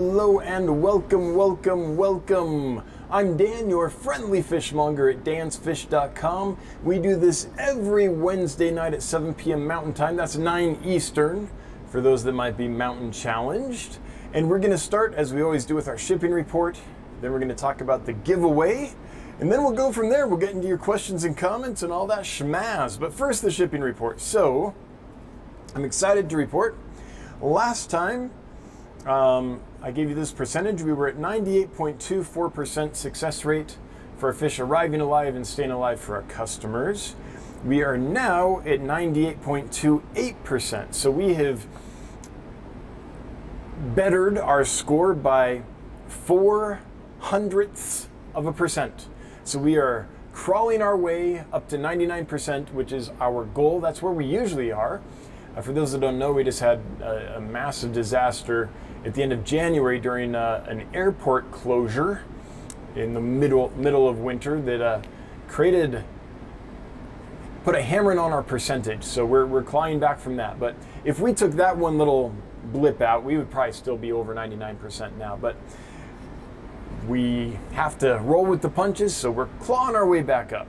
Hello and welcome. I'm Dan, your friendly fishmonger at dansfish.com. We do this every Wednesday night at 7 p.m. Mountain Time. That's 9 Eastern for those that might be mountain challenged. And we're going to start, as we always do, with our shipping report. Then we're going to talk about the giveaway. And then we'll go from there. We'll get into your questions and comments and all that schmazz. But first, the shipping report. So, I'm excited to report. Last time, I gave you this percentage. We were at 98.24% success rate for our fish arriving alive and staying alive for our customers. We are now at 98.28%. So we have bettered our score by 0.04%. So we are crawling our way up to 99%, which is our goal. That's where we usually are. For those that don't know, we just had a massive disaster at the end of January during an airport closure in the middle of winter that put a hammering on our percentage. So we're clawing back from that. But if we took that one little blip out, we would probably still be over 99% now. But we have to roll with the punches, so we're clawing our way back up.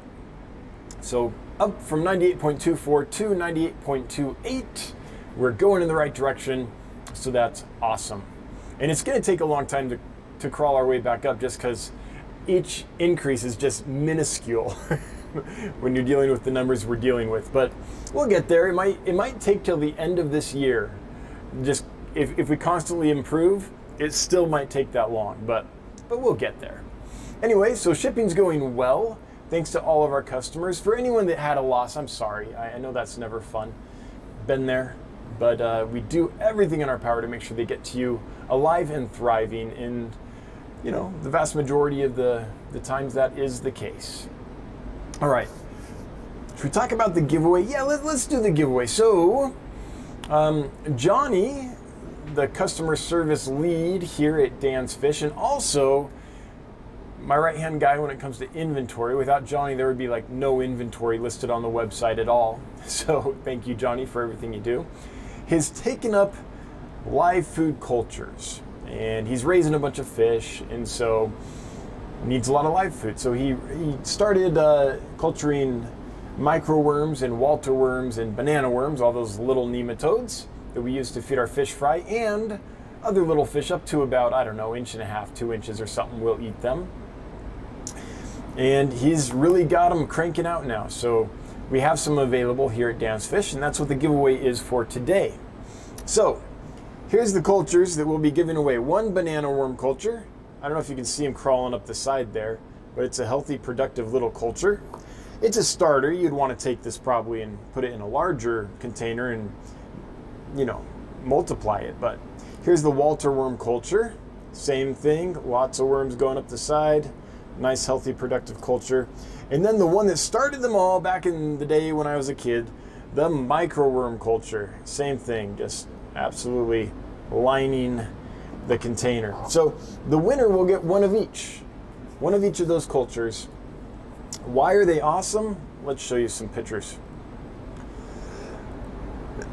So up from 98.24 to 98.28, we're going in the right direction. So that's awesome. And it's going to take a long time to crawl our way back up just because each increase is just minuscule when you're dealing with the numbers we're dealing with. But we'll get there. It might take till the end of this year. Just if we constantly improve, it still might take that long, but we'll get there. Anyway, so shipping's going well. Thanks to all of our customers. For anyone that had a loss, I'm sorry. I know that's never fun. Been there. But we do everything in our power to make sure they get to you alive and thriving. And, the vast majority of the times that is the case. All right. Should we talk about the giveaway? Yeah, let's do the giveaway. So, Johnny, the customer service lead here at Dan's Fish, and also my right-hand guy when it comes to inventory. Without Johnny, there would be like no inventory listed on the website at all. So thank you, Johnny, for everything you do. Has taken up live food cultures, and he's raising a bunch of fish, and so needs a lot of live food. So he started culturing microworms and Walter worms and banana worms, all those little nematodes that we use to feed our fish fry, and other little fish up to about, 1.5, 2 inches or something. We'll eat them. And he's really got them cranking out now. So we have some available here at Dan's Fish, and that's what the giveaway is for today. So here's the cultures that we'll be giving away. One banana worm culture. I don't know if you can see him crawling up the side there, but it's a healthy, productive little culture. It's a starter. You'd want to take this probably and put it in a larger container and, multiply it. But here's the Walter worm culture. Same thing. Lots of worms going up the side. Nice, healthy, productive culture. And then the one that started them all back in the day when I was a kid, the microworm culture. Same thing, just absolutely lining the container. So the winner will get one of each of those cultures. Why are they awesome? Let's show you some pictures.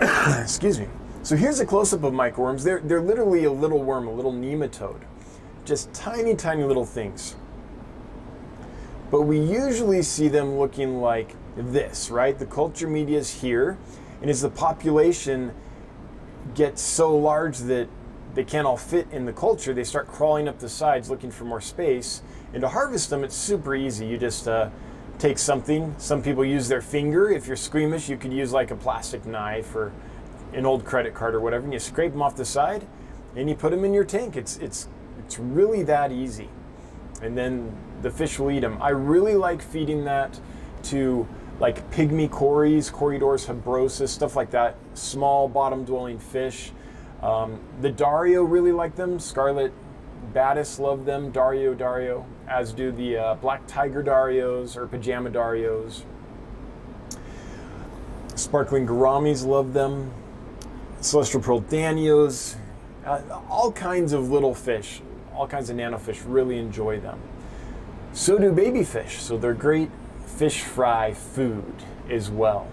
Excuse me. So here's a close-up of microworms. They're literally a little worm, a little nematode. Just tiny, tiny little things. But we usually see them looking like this, right? The culture media is here, and as the population gets so large that they can't all fit in the culture, they start crawling up the sides looking for more space. And to harvest them, it's super easy. You just take something. Some people use their finger. If you're squeamish, you could use like a plastic knife or an old credit card or whatever, and you scrape them off the side, and you put them in your tank. It's really that easy. And then the fish will eat them. I really like feeding that to like pygmy cories, Corydoras habrosus, stuff like that, small bottom-dwelling fish. The Dario really like them. Scarlet Batis love them. Dario, as do the black tiger Darios or pajama Darios. Sparkling gouramis love them. Celestial pearl Danios. All kinds of little fish, all kinds of nanofish really enjoy them. So do baby fish, so they're great fish fry food as well.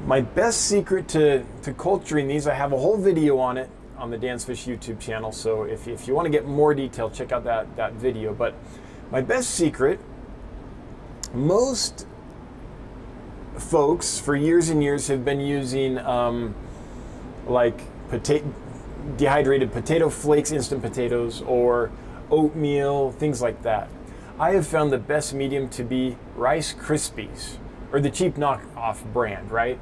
My best secret to culturing these, I have a whole video on it on the Dan's Fish YouTube channel. So if you want to get more detail, check out that video. But my best secret, most folks for years and years have been using like dehydrated potato flakes, instant potatoes, or oatmeal, things like that. I have found the best medium to be Rice Krispies, or the cheap knockoff brand, right?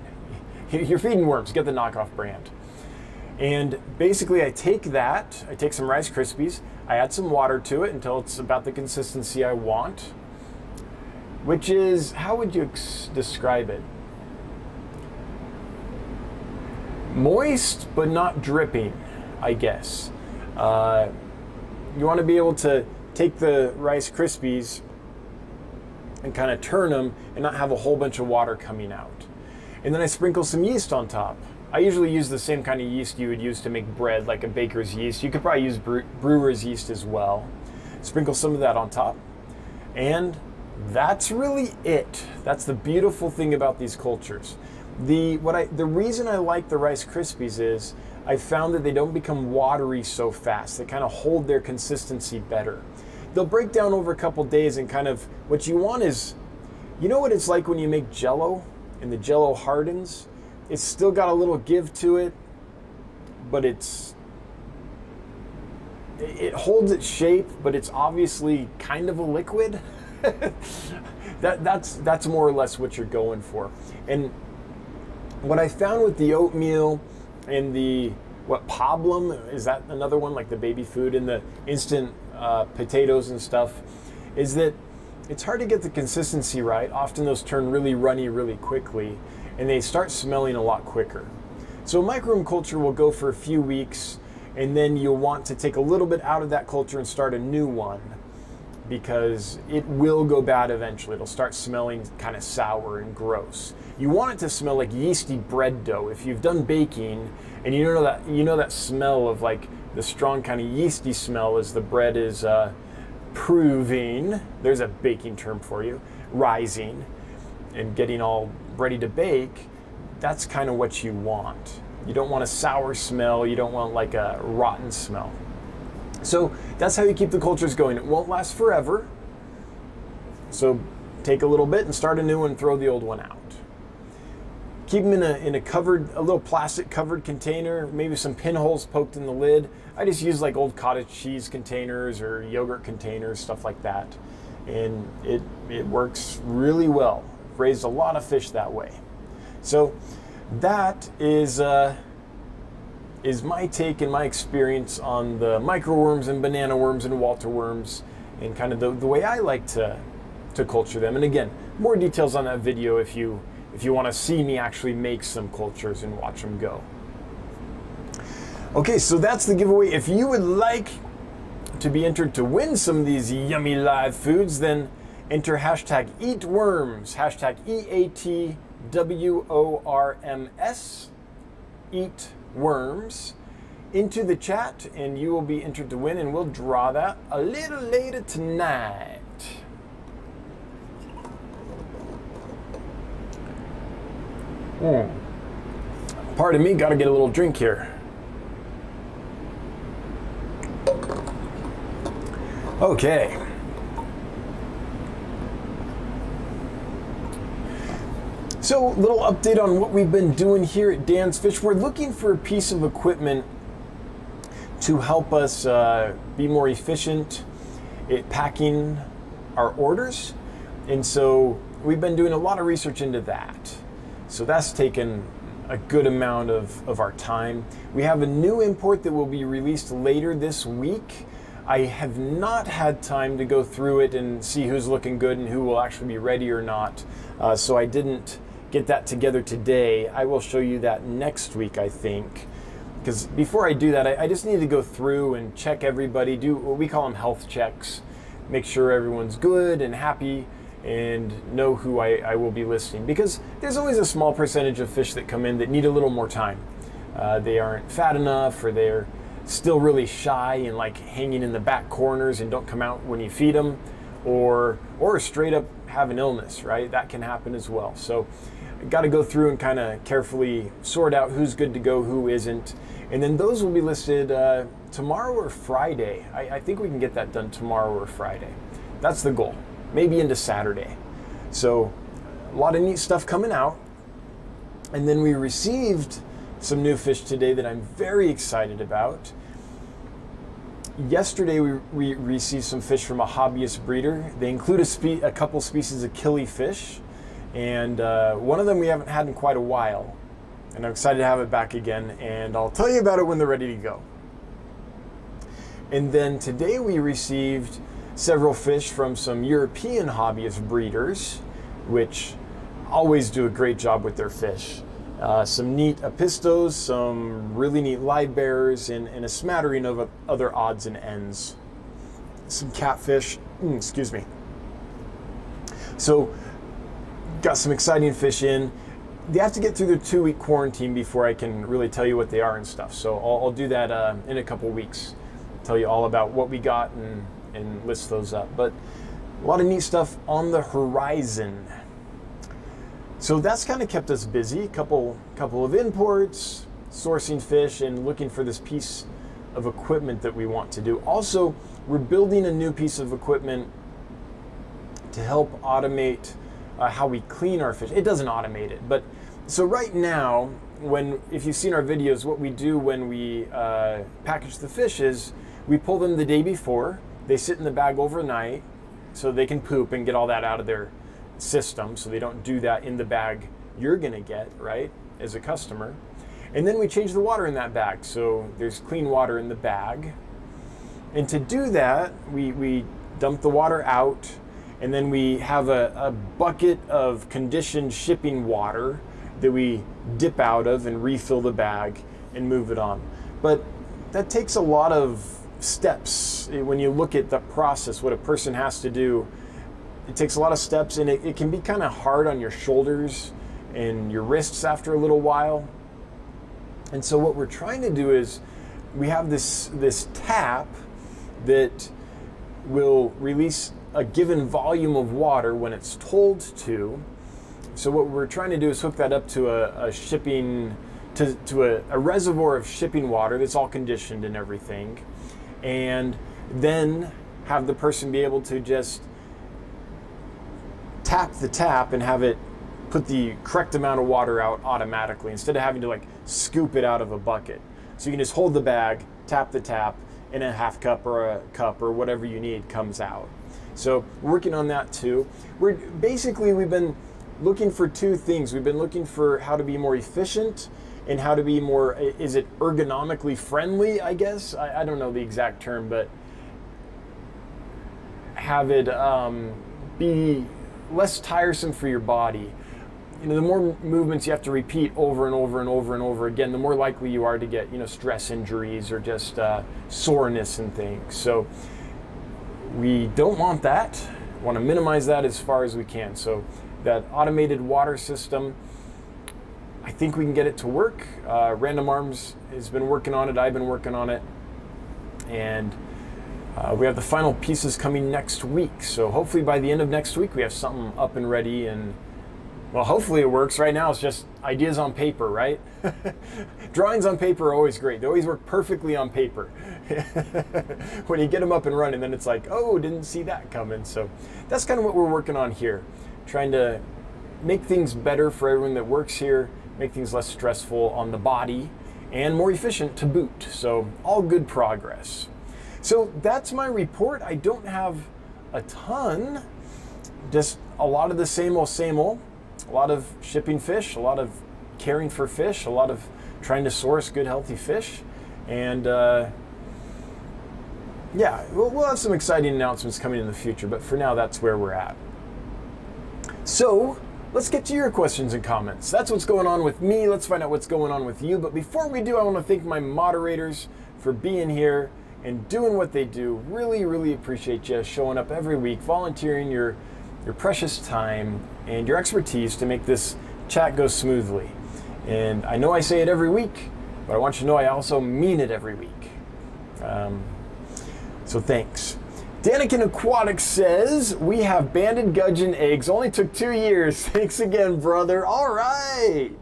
You're feeding worms, get the knockoff brand. And basically I take some Rice Krispies, I add some water to it until it's about the consistency I want, which is, how would you describe it? Moist, but not dripping, I guess. You want to be able to take the Rice Krispies and kind of turn them and not have a whole bunch of water coming out. And then I sprinkle some yeast on top. I usually use the same kind of yeast you would use to make bread, like a baker's yeast. You could probably use brewer's yeast as well. Sprinkle some of that on top. And that's really it. That's the beautiful thing about these cultures. The reason I like the Rice Krispies is I found that they don't become watery so fast. They kind of hold their consistency better. They'll break down over a couple days, and kind of what you want is, you know what it's like when you make Jell-O and the Jell-O hardens? It's still got a little give to it, but it holds its shape, but it's obviously kind of a liquid. That's more or less what you're going for. And what I found with the oatmeal and the pablum, is that another one, like the baby food, and the instant potatoes and stuff, is that it's hard to get the consistency right. Often those turn really runny really quickly, and they start smelling a lot quicker. So a microworm culture will go for a few weeks, and then you'll want to take a little bit out of that culture and start a new one, because it will go bad eventually. It'll start smelling kind of sour and gross. You want it to smell like yeasty bread dough. If you've done baking and you know that smell of like the strong kind of yeasty smell as the bread is proving, there's a baking term for you, rising and getting all ready to bake, that's kind of what you want. You don't want a sour smell, you don't want like a rotten smell. So that's how you keep the cultures going. It won't last forever. So take a little bit and start a new one, throw the old one out. Keep them in a little plastic covered container, maybe some pinholes poked in the lid. I just use like old cottage cheese containers or yogurt containers, stuff like that. And it works really well. I've raised a lot of fish that way. So that is my take and my experience on the microworms and banana worms and Walter worms, and kind of the way I like to culture them. And again, more details on that video if you want to see me actually make some cultures and watch them go. Okay, so that's the giveaway. If you would like to be entered to win some of these yummy live foods, then enter hashtag EatWorms, hashtag EATWORMS, EatWorms, into the chat, and you will be entered to win, and we'll draw that a little later tonight. Pardon me, gotta get a little drink here. Okay. So, a little update on what we've been doing here at Dan's Fish. We're looking for a piece of equipment to help us be more efficient at packing our orders. And so we've been doing a lot of research into that. So that's taken a good amount of our time. We have a new import that will be released later this week. I have not had time to go through it and see who's looking good and who will actually be ready or not. So I didn't get that together today. I will show you that next week, I think. Because before I do that, I just need to go through and check everybody, do what we call them health checks, make sure everyone's good and happy, and know who I will be listing. Because there's always a small percentage of fish that come in that need a little more time. They aren't fat enough, or they're still really shy and like hanging in the back corners and don't come out when you feed them, or straight up have an illness, right? That can happen as well. So got to go through and kind of carefully sort out who's good to go, who isn't. And then those will be listed tomorrow or Friday. I think we can get that done tomorrow or Friday. That's the goal. Maybe into Saturday. So a lot of neat stuff coming out. And then we received some new fish today that I'm very excited about. Yesterday we received some fish from a hobbyist breeder. They include a couple species of killifish, and one of them we haven't had in quite a while, and I'm excited to have it back again, and I'll tell you about it when they're ready to go. And then today we received several fish from some European hobbyist breeders, which always do a great job with their fish. Some neat apistos, some really neat live bearers, and a smattering of other odds and ends. Some catfish, excuse me. So, got some exciting fish in. They have to get through their 2-week quarantine before I can really tell you what they are and stuff. So I'll do that in a couple weeks. Tell you all about what we got and list those up. But a lot of neat stuff on the horizon. So that's kind of kept us busy. Couple of imports, sourcing fish, and looking for this piece of equipment that we want to do. Also, we're building a new piece of equipment to help automate how we clean our fish. It doesn't automate it, but so right now, if you've seen our videos, what we do when we package the fish is we pull them the day before. They sit in the bag overnight so they can poop and get all that out of their system, so they don't do that in the bag you're gonna get, right, as a customer. And then we change the water in that bag, so there's clean water in the bag. And to do that, we dump the water out, and then we have a bucket of conditioned shipping water that we dip out of and refill the bag and move it on. But that takes a lot of steps. When you look at the process, what a person has to do, it takes a lot of steps, and it can be kind of hard on your shoulders and your wrists after a little while. And so what we're trying to do is we have this tap that will release a given volume of water when it's told to. So what we're trying to do is hook that up to a reservoir of shipping water that's all conditioned and everything, and then have the person be able to just tap the tap and have it put the correct amount of water out automatically instead of having to like scoop it out of a bucket. So you can just hold the bag, tap the tap, and a half cup or a cup or whatever you need comes out. So we're working on that too. We've been looking for two things. We've been looking for how to be more efficient and how to be more, is it ergonomically friendly, I guess? I don't know the exact term, but have it be less tiresome for your body. You know, the more movements you have to repeat over and over and over and over again, the more likely you are to get, stress injuries or just soreness and things. So we don't want that. We want to minimize that as far as we can. So that automated water system, I think we can get it to work. Random Arms has been working on it. I've been working on it. And we have the final pieces coming next week. So hopefully by the end of next week, we have something up and ready, and well, hopefully it works. Right now, it's just ideas on paper, right? Drawings on paper are always great. They always work perfectly on paper. When you get them up and running, then it's like, oh, didn't see that coming. So that's kind of what we're working on here. Trying to make things better for everyone that works here, make things less stressful on the body, and more efficient to boot. So all good progress. So that's my report. I don't have a ton, just a lot of the same old, a lot of shipping fish, a lot of caring for fish, a lot of trying to source good, healthy fish. And yeah, we'll have some exciting announcements coming in the future, but for now, that's where we're at. So let's get to your questions and comments. That's what's going on with me. Let's find out what's going on with you. But before we do, I want to thank my moderators for being here and doing what they do. Really, really appreciate you showing up every week, volunteering your precious time and your expertise to make this chat go smoothly. And I know I say it every week, but I want you to know I also mean it every week. So thanks. Danikin Aquatics says, we have banded gudgeon eggs. Only took 2 years. Thanks again, brother. All right.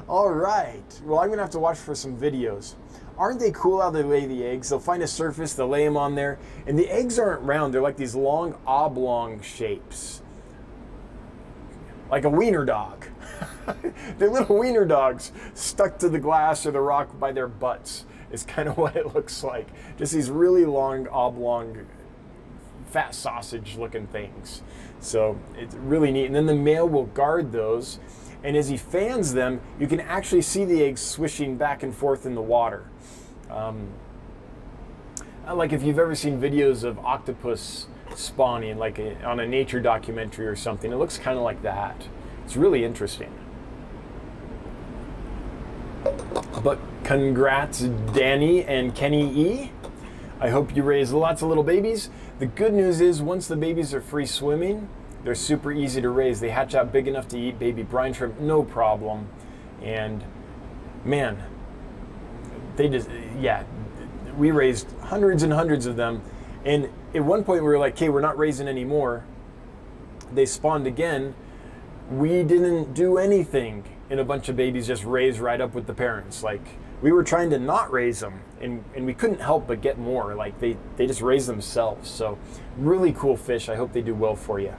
All right. Well, I'm going to have to watch for some videos. Aren't they cool how they lay the eggs? They'll find a surface, they'll lay them on there, and the eggs aren't round. They're like these long oblong shapes. Like a wiener dog. They're little wiener dogs stuck to the glass or the rock by their butts is kind of what it looks like. Just these really long, oblong, fat sausage looking things. So it's really neat. And then the male will guard those, and as he fans them, you can actually see the eggs swishing back and forth in the water. Like if you've ever seen videos of octopus spawning, like on a nature documentary or something, it looks kind of like that. It's really interesting. But congrats, Danny and Kenny E. I hope you raise lots of little babies. The good news is once the babies are free swimming, they're super easy to raise. They hatch out big enough to eat baby brine shrimp, no problem. And man, they just, yeah, we raised hundreds and hundreds of them. And at one point we were like, okay, we're not raising any more. They spawned again. We didn't do anything, and a bunch of babies just raised right up with the parents. Like, we were trying to not raise them, and we couldn't help but get more. Like, they just raise themselves. So really cool fish. I hope they do well for you.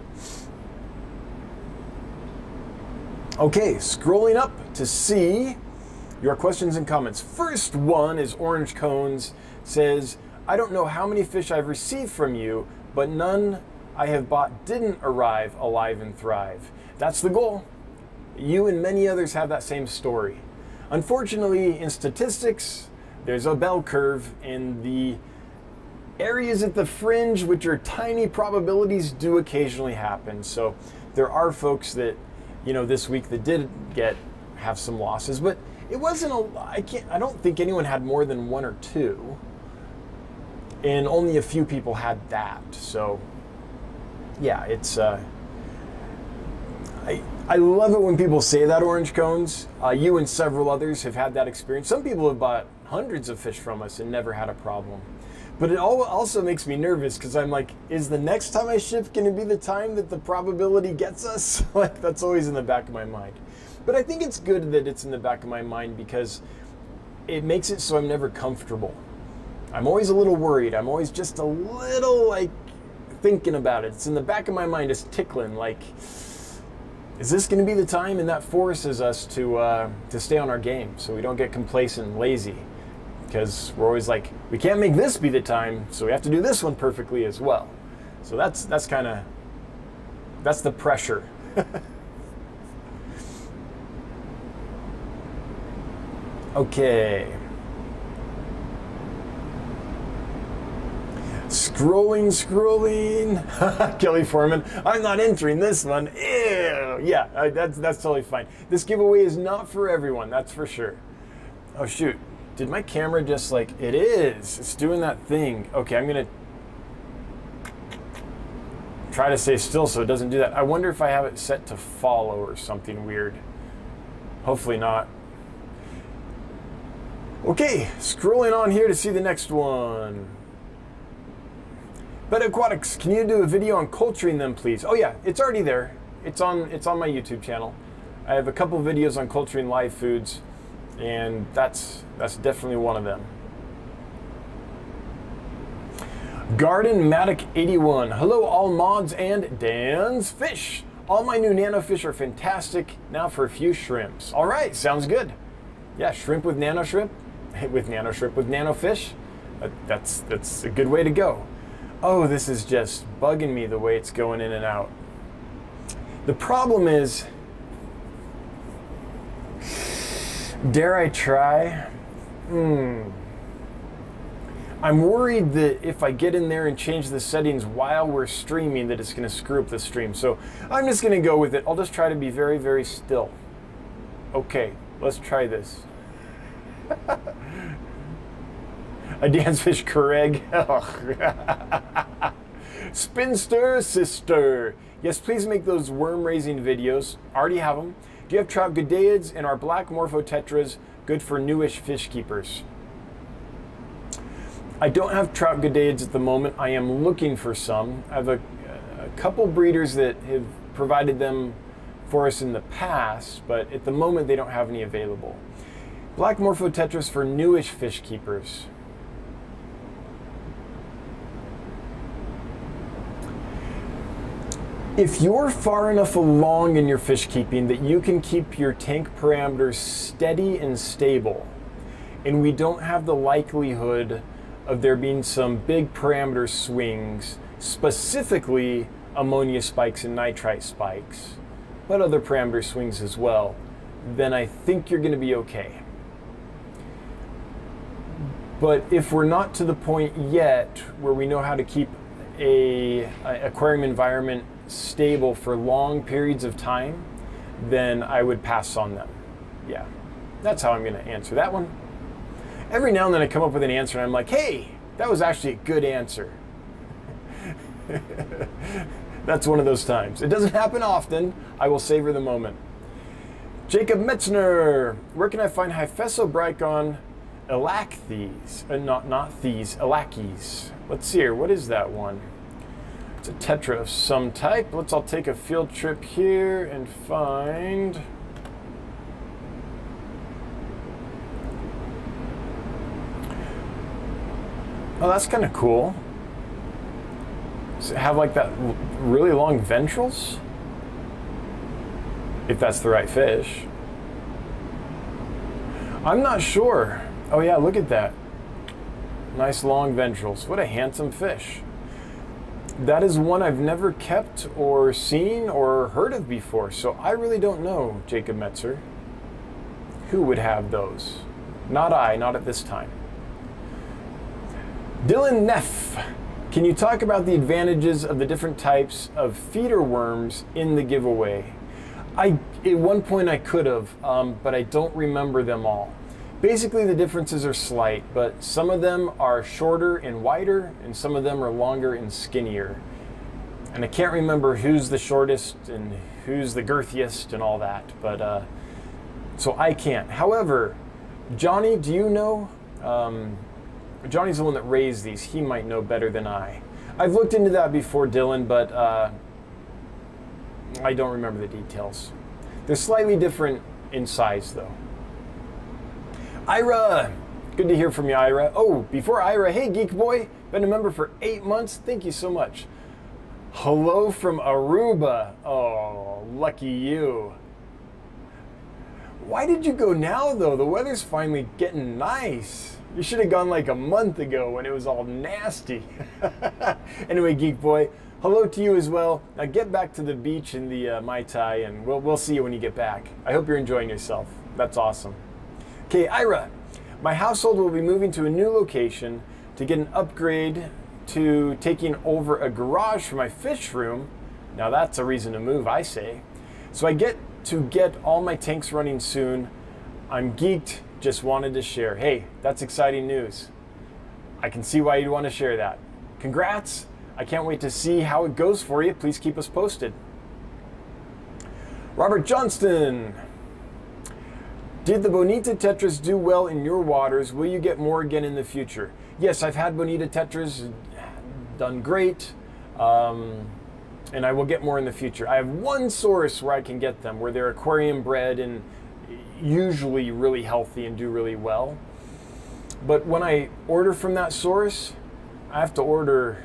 Okay, scrolling up to see your questions and comments. First one is Orange Cones. Says, I don't know how many fish I've received from you, but none I have bought didn't arrive alive and thrive. That's the goal. You and many others have that same story. Unfortunately, in statistics, there's a bell curve, and the areas at the fringe, which are tiny probabilities, do occasionally happen. So there are folks that, you know, this week that did have some losses, but it wasn't I don't think anyone had more than 1 or 2, and only a few people had that. So yeah, it's I love it when people say that, Orange Cones. You and several others have had that experience. Some people have bought hundreds of fish from us and never had a problem. But it also makes me nervous because I'm like, is the next time I ship going to be the time that the probability gets us? Like, that's always in the back of my mind. But I think it's good that it's in the back of my mind because it makes it so I'm never comfortable. I'm always a little worried. I'm always just a little, like, thinking about it. It's in the back of my mind. It's tickling, like, is this going to be the time? And that forces us to stay on our game so we don't get complacent and lazy, because we're always like, we can't make this be the time, so we have to do this one perfectly as well. So that's the pressure. Okay. Scrolling. Kelly Foreman, I'm not entering this one. Ew. Yeah, that's totally fine. This giveaway is not for everyone, that's for sure. Oh shoot, did my camera just like, it is. It's doing that thing. Okay, I'm gonna try to stay still so it doesn't do that. I wonder if I have it set to follow or something weird. Hopefully not. Okay, scrolling on here to see the next one. But Aquatics, can you do a video on culturing them, please? Oh yeah, it's already there. It's on my YouTube channel. I have a couple videos on culturing live foods, and that's definitely one of them. Garden Matic 81. Hello, all mods and Dan's Fish. All my new nano fish are fantastic. Now for a few shrimps. All right, sounds good. Yeah, shrimp with nano shrimp, with nano shrimp with nano fish. That's a good way to go. Oh, this is just bugging me the way it's going in and out. The problem is, dare I try? I'm worried that if I get in there and change the settings while we're streaming, that it's going to screw up the stream. So I'm just going to go with it. I'll just try to be very, very still. Okay, let's try this. A dance fish Craig. Spinster sister. Yes, please make those worm raising videos. Already have them. Do you have trout goodeids and our black morpho tetras good for newish fish keepers? I don't have trout Godeids at the moment. I am looking for some. I have a couple breeders that have provided them for us in the past, but at the moment they don't have any available. Black Morphotetras for newish fish keepers. If you're far enough along in your fish keeping that you can keep your tank parameters steady and stable, and we don't have the likelihood of there being some big parameter swings, specifically ammonia spikes and nitrite spikes, but other parameter swings as well, then I think you're going to be okay. But if we're not to the point yet where we know how to keep a aquarium environment stable for long periods of time, then I would pass on them. Yeah, that's how I'm going to answer that one. Every now and then I come up with an answer and I'm like, hey, that was actually a good answer. That's one of those times. It doesn't happen often. I will savor the moment. Jacob Metzner, where can I find Hyphesobricon elachthys? Not these, elachis. Let's see here, what is that one? It's a tetra of some type. I'll take a field trip here and find. Oh, that's kind of cool. Does it have like that really long ventrals? If that's the right fish. I'm not sure. Oh yeah, look at that. Nice long ventrals. What a handsome fish. That is one I've never kept or seen or heard of before, so I really don't know, Jacob Metzer, who would have those. Not I, not at this time. Dylan Neff, can you talk about the advantages of the different types of feeder worms in the giveaway? At one point I could have, but I don't remember them all. Basically the differences are slight, but some of them are shorter and wider, and some of them are longer and skinnier. And I can't remember who's the shortest and who's the girthiest and all that, but so I can't. However, Johnny, do you know? Johnny's the one that raised these. He might know better than I. I've looked into that before, Dylan, but I don't remember the details. They're slightly different in size, though. Ira, good to hear from you, Ira. Oh, before Ira, hey, Geek Boy, been a member for 8 months. Thank you so much. Hello from Aruba. Oh, lucky you. Why did you go now, though? The weather's finally getting nice. You should have gone like a month ago when it was all nasty. Anyway, Geek Boy, hello to you as well. Now get back to the beach in the Mai Tai, and we'll see you when you get back. I hope you're enjoying yourself. That's awesome. Okay, Ira, my household will be moving to a new location to get an upgrade to taking over a garage for my fish room. Now that's a reason to move, I say. So I get to get all my tanks running soon. I'm geeked, just wanted to share. Hey, that's exciting news. I can see why you'd want to share that. Congrats. I can't wait to see how it goes for you. Please keep us posted. Robert Johnston. Did the Bonita Tetras do well in your waters? Will you get more again in the future? Yes, I've had Bonita Tetras, done great, and I will get more in the future. I have one source where I can get them, where they're aquarium bred and usually really healthy and do really well. But when I order from that source, I have to order,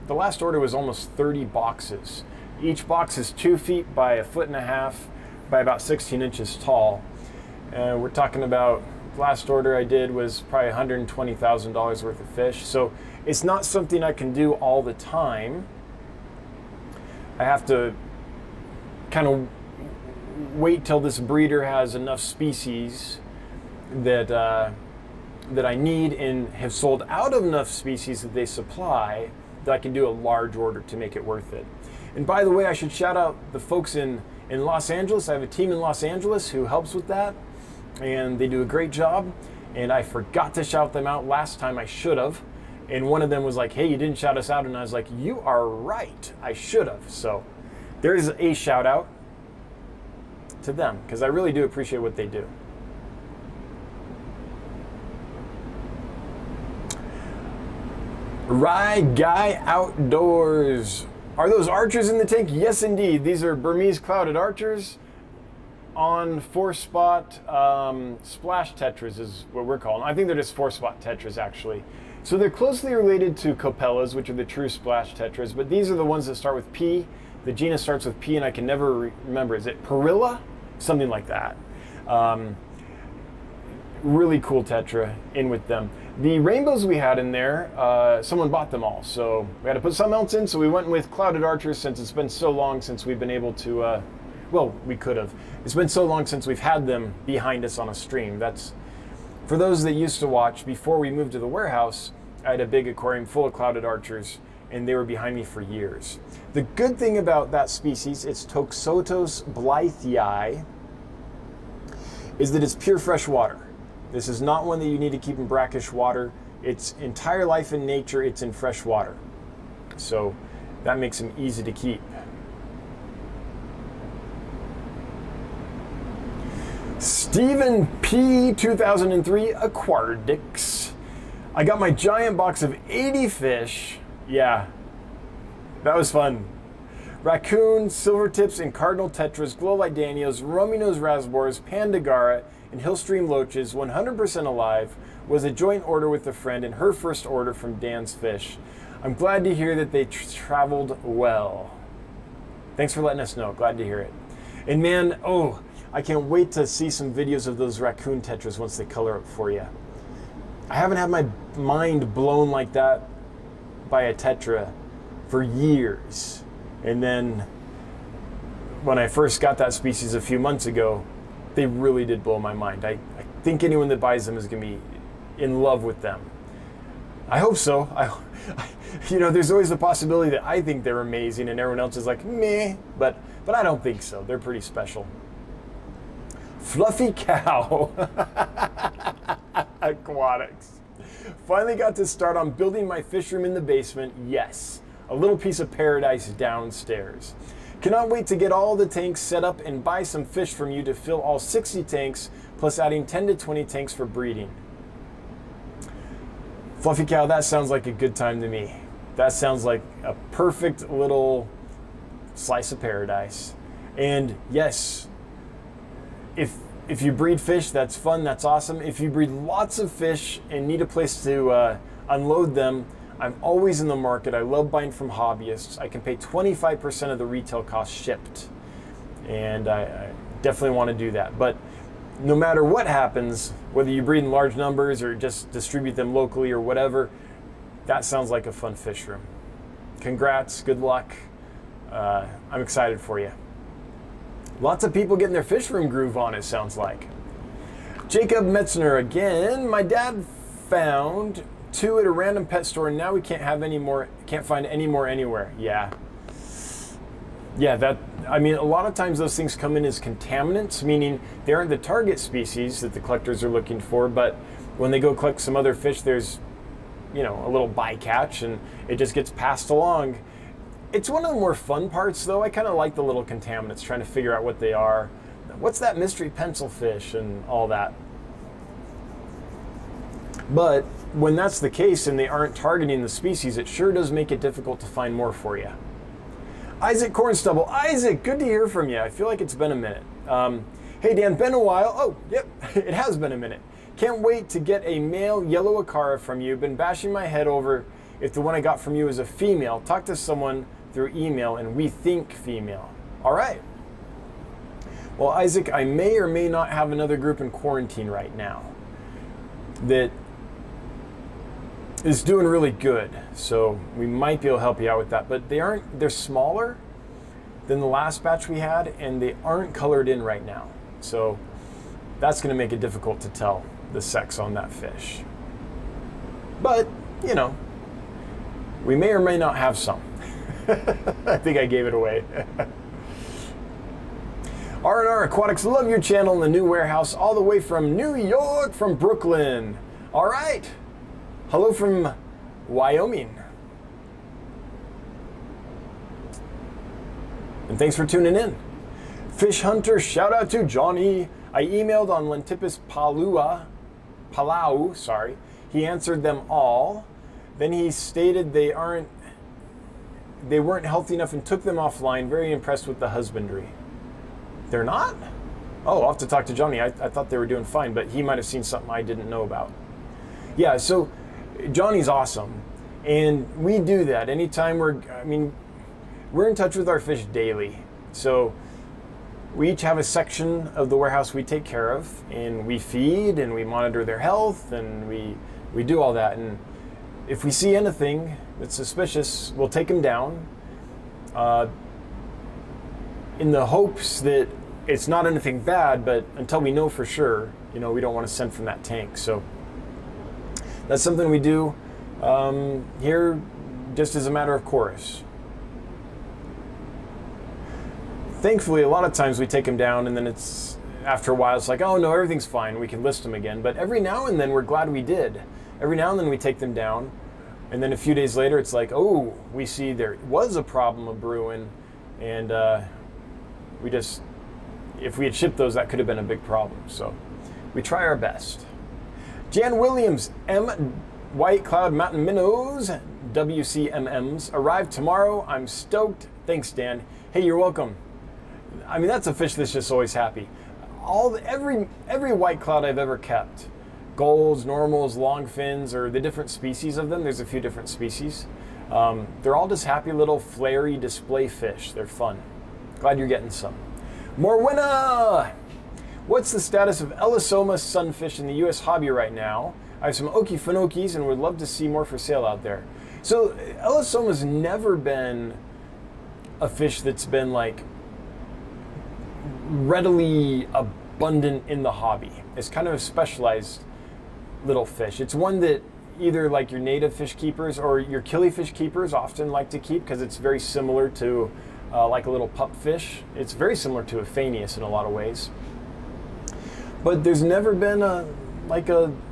the last order was almost 30 boxes. Each box is 2 feet by 1.5 feet by about 16 inches tall. And we're talking about, the last order I did was probably $120,000 worth of fish. So it's not something I can do all the time. I have to kind of wait till this breeder has enough species that that I need and have sold out of enough species that they supply that I can do a large order to make it worth it. And by the way, I should shout out the folks in Los Angeles. I have a team in Los Angeles who helps with that, and they do a great job. And I forgot to shout them out last time. I should have. And one of them was like, hey, you didn't shout us out. And I was like, you are right. I should have. So there's a shout out to them, because I really do appreciate what they do. Rye Guy Outdoors. Are those archers in the tank? Yes, indeed. These are Burmese clouded archers on 4-spot splash tetras is what we're calling them. I think they're just 4-spot tetras, actually. So they're closely related to copellas, which are the true splash tetras, but these are the ones that start with P. The genus starts with P, and I can never remember. Is it Perilla? Something like that. Really cool tetra in with them. The rainbows we had in there, someone bought them all, so we had to put something else in, so we went with clouded archers since it's been so long since we've been able to, well, we could have. It's been so long since we've had them behind us on a stream. That's, for those that used to watch, before we moved to the warehouse, I had a big aquarium full of clouded archers, and they were behind me for years. The good thing about that species, it's Toxotos blythii, is that it's pure fresh water. This is not one that you need to keep in brackish water. Its entire life in nature, it's in fresh water. So that makes them easy to keep. Stephen P. 2003 Aquardix. I got my giant box of 80 fish. Yeah, that was fun. Raccoon, silver tips, and cardinal tetras, glow light danios, rummy nose rasbors, pandagara, and hillstream loaches, 100% alive, was a joint order with a friend and her first order from Dan's Fish. I'm glad to hear that they traveled well. Thanks for letting us know. Glad to hear it. And man, oh, I can't wait to see some videos of those raccoon tetras once they color up for you. I haven't had my mind blown like that by a tetra for years. And then when I first got that species a few months ago, they really did blow my mind. I think anyone that buys them is going to be in love with them. I hope so. You know, there's always the possibility that I think they're amazing and everyone else is like, meh, but I don't think so. They're pretty special. Fluffy Cow Aquatics. Finally got to start on building my fish room in the basement. Yes, a little piece of paradise downstairs. Cannot wait to get all the tanks set up and buy some fish from you to fill all 60 tanks, plus adding 10 to 20 tanks for breeding. Fluffy Cow, that sounds like a good time to me. That sounds like a perfect little slice of paradise. And yes, if you breed fish, that's fun, that's awesome. If you breed lots of fish and need a place to unload them, I'm always in the market. I love buying from hobbyists. I can pay 25% of the retail cost shipped. And I definitely want to do that. But no matter what happens, whether you breed in large numbers or just distribute them locally or whatever, that sounds like a fun fish room. Congrats, good luck. I'm excited for you. Lots of people getting their fish room groove on, it sounds like. Jacob Metzner again. My dad found 2 at a random pet store, and now we can't find any more anywhere. Yeah, that, I mean, a lot of times those things come in as contaminants, meaning they aren't the target species that the collectors are looking for, but when they go collect some other fish, there's, you know, a little bycatch and it just gets passed along. It's one of the more fun parts, though. I kind of like the little contaminants, trying to figure out what they are. What's that mystery pencil fish and all that? But when that's the case and they aren't targeting the species, it sure does make it difficult to find more for you. Isaac Cornstubble. Isaac, good to hear from you. I feel like it's been a minute. Hey, Dan, been a while. Oh, yep, it has been a minute. Can't wait to get a male yellow acara from you. Been bashing my head over if the one I got from you is a female. Talk to someone through email and we think female. All right. Well, Isaac, I may or may not have another group in quarantine right now that is doing really good. So we might be able to help you out with that. But they're smaller than the last batch we had, and they aren't colored in right now. So that's going to make it difficult to tell the sex on that fish. But, you know, we may or may not have some. I think I gave it away. R&R Aquatics, love your channel in the new warehouse all the way from New York, from Brooklyn. All right. Hello from Wyoming. And thanks for tuning in. Fish Hunter, shout out to Johnny. I emailed on Lentipus Palau, sorry. He answered them all. Then he stated they weren't healthy enough and took them offline. Very impressed with the husbandry. They're not? Oh, I'll have to talk to Johnny. I thought they were doing fine, but he might have seen something I didn't know about. Yeah, so Johnny's awesome. And we do that anytime we're in touch with our fish daily. So we each have a section of the warehouse we take care of, and we feed and we monitor their health, and we do all that. And if we see anything that's suspicious, we'll take them down in the hopes that it's not anything bad, but until we know for sure, we don't want to send from that tank. So that's something we do here just as a matter of course. Thankfully, a lot of times we take them down and then after a while it's like, oh no, everything's fine, we can list them again. But every now and then we're glad we did. Every now and then we take them down, and then a few days later it's like, oh, we see there was a problem of brewing, and if we had shipped those, that could have been a big problem. So we try our best. Jan Williams, M. White Cloud Mountain Minnows, WCMMs, arrived tomorrow. I'm stoked. Thanks, Dan. Hey, you're welcome. That's a fish that's just always happy. Every white cloud I've ever kept, golds, normals, longfins, or the different species of them, there's a few different species. They're all just happy little flary display fish. They're fun. Glad you're getting some. Morwenna! What's the status of Elisoma sunfish in the U.S. hobby right now? I have some Okefenokes and would love to see more for sale out there. So Elisoma's never been a fish that's been like readily abundant in the hobby. It's kind of a specialized little fish. It's one that either like your native fish keepers or your killifish keepers often like to keep because it's very similar to like a little pup fish. It's very similar to a Phanius in a lot of ways. But there's never been a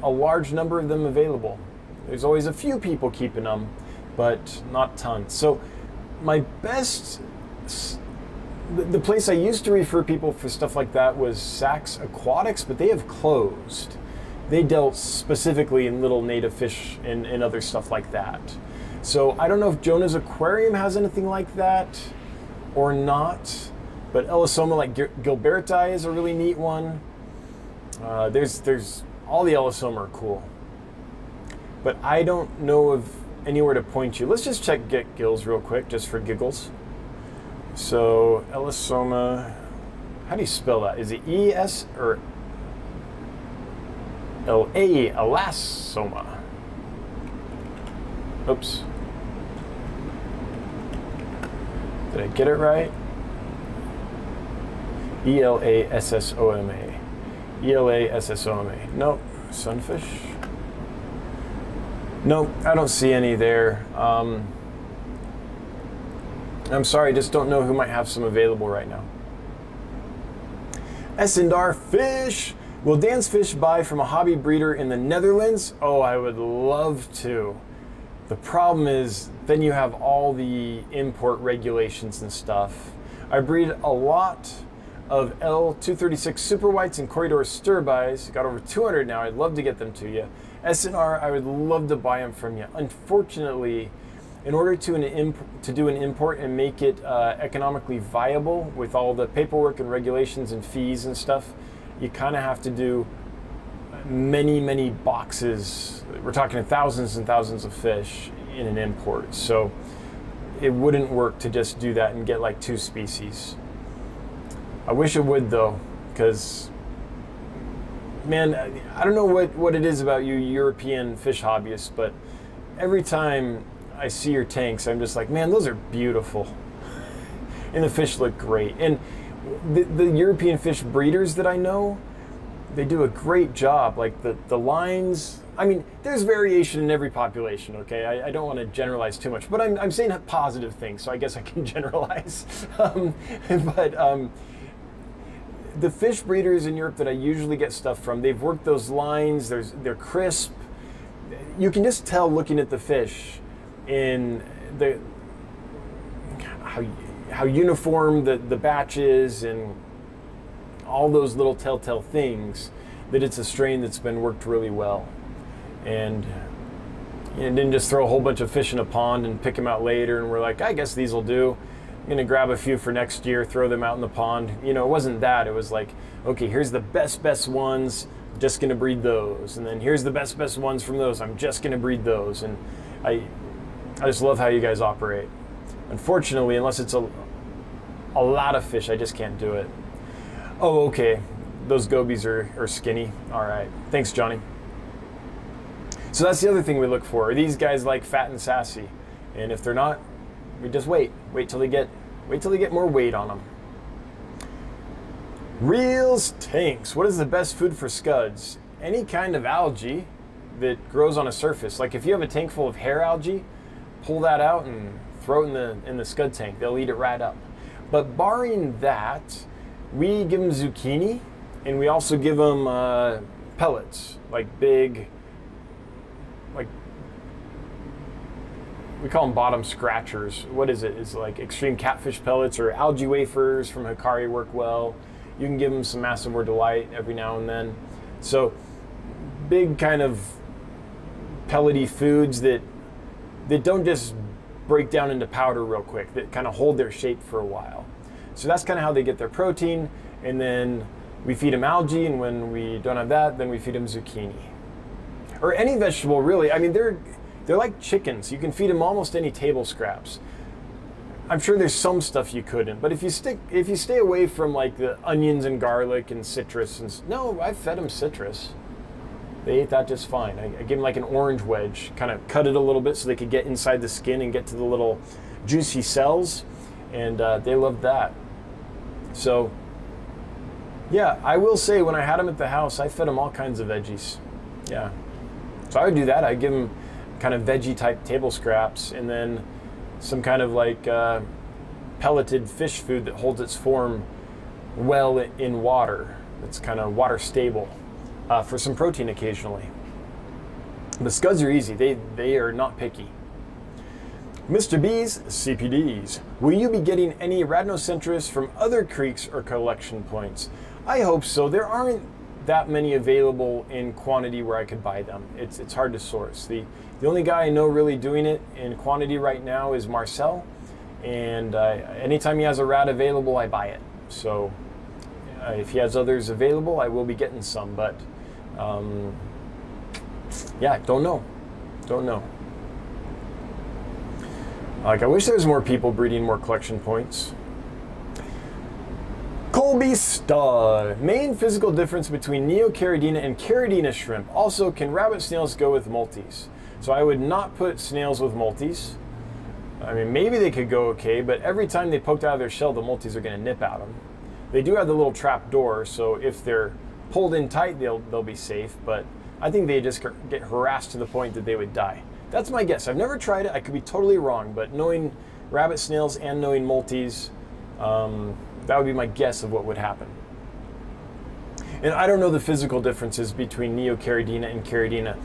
large number of them available. There's always a few people keeping them, but not tons. So my best, the place I used to refer people for stuff like that was Sachs Aquatics, but they have closed. They dealt specifically in little native fish and other stuff like that. So I don't know if Jonah's Aquarium has anything like that or not, but Elisoma like Gilberti is a really neat one. There's all the Elisoma are cool, but I don't know of anywhere to point you. Let's just check Get Gills real quick, just for giggles. So Elisoma, how do you spell that? Is it E-S or L-A? Elasoma. Oops. Did I get it right? E-L-A-S-S-O-M-A. E-L-A-S-S-O-M-A. Nope. Sunfish? Nope, I don't see any there. I'm sorry, just don't know who might have some available right now. S&R Fish. Will Dan's Fish buy from a hobby breeder in the Netherlands? Oh, I would love to. The problem is then you have all the import regulations and stuff. I breed a lot of L236 super whites and corridor stir-bys. Got over 200 now. I'd love to get them to you. S&R, I would love to buy them from you. Unfortunately, in order to do an import and make it economically viable with all the paperwork and regulations and fees and stuff, you kind of have to do many boxes. We're talking thousands and thousands of fish in an import. So it wouldn't work to just do that and get like 2 species. I wish it would though, because man, I don't know what it is about you European fish hobbyists, but every time I see your tanks, I'm just like, man, those are beautiful. And the fish look great. And the European fish breeders that I know, they do a great job. Like the lines, there's variation in every population, okay? I don't want to generalize too much, but I'm saying positive things, so I guess I can generalize. The fish breeders in Europe that I usually get stuff from, they've worked those lines, they're crisp. You can just tell looking at the fish in how uniform the batch is and all those little telltale things that it's a strain that's been worked really well. And didn't just throw a whole bunch of fish in a pond and pick them out later, and we're like, I guess these will do. I'm going to grab a few for next year, throw them out in the pond. It wasn't that. It was like, okay, here's the best ones, just going to breed those. And then here's the best ones from those, I'm just going to breed those. And I just love how you guys operate. Unfortunately, unless it's a lot of fish, I just can't do it. Oh, okay. Those gobies are skinny. All right. Thanks, Johnny. So that's the other thing we look for. Are these guys like fat and sassy? And if they're not, we just wait till they get more weight on them. Reels tanks. What is the best food for scuds? Any kind of algae that grows on a surface. Like if you have a tank full of hair algae, pull that out and throw it in the scud tank. They'll eat it right up. But barring that, we give them zucchini, and we also give them pellets, like big, like we call them bottom scratchers. What is it? It's like extreme catfish pellets or algae wafers from Hikari work well. You can give them some Massive or Delight every now and then. So big kind of pellety foods that don't just break down into powder real quick, that kind of hold their shape for a while. So that's kind of how they get their protein, and then we feed them algae, and when we don't have that, then we feed them zucchini. Or any vegetable, really. I mean, they're like chickens. You can feed them almost any table scraps. I'm sure there's some stuff you couldn't, but if you stay away from like the onions and garlic and citrus, no, I fed them citrus. They ate that just fine. I gave them like an orange wedge, kind of cut it a little bit so they could get inside the skin and get to the little juicy cells, and they loved that. So, yeah, I will say when I had them at the house, I fed them all kinds of veggies. Yeah. So I would do that. I'd give them kind of veggie type table scraps, and then some kind of like pelleted fish food that holds its form well in water. It's kind of water stable. For some protein occasionally. The scuds are easy. They are not picky. Mr. B's CPDs. Will you be getting any Rhamnocentris from other creeks or collection points? I hope so. There aren't that many available in quantity where I could buy them. It's hard to source. The only guy I know really doing it in quantity right now is Marcel, and anytime he has a rat available, I buy it. So if he has others available, I will be getting some, but yeah, don't know. Like, I wish there was more people breeding more collection points. Colby Stud. Main physical difference between Neocaridina and Caridina shrimp. Also, can rabbit snails go with multis? So I would not put snails with multis. I mean, maybe they could go okay, but every time they poked out of their shell, the multis are going to nip at them. They do have the little trap door, so if they're pulled in tight, they'll be safe, but I think they just get harassed to the point that they would die. That's my guess. I've never tried it. I could be totally wrong, but knowing rabbit snails and knowing multis, that would be my guess of what would happen. And I don't know the physical differences between Neocaridina and Caridina.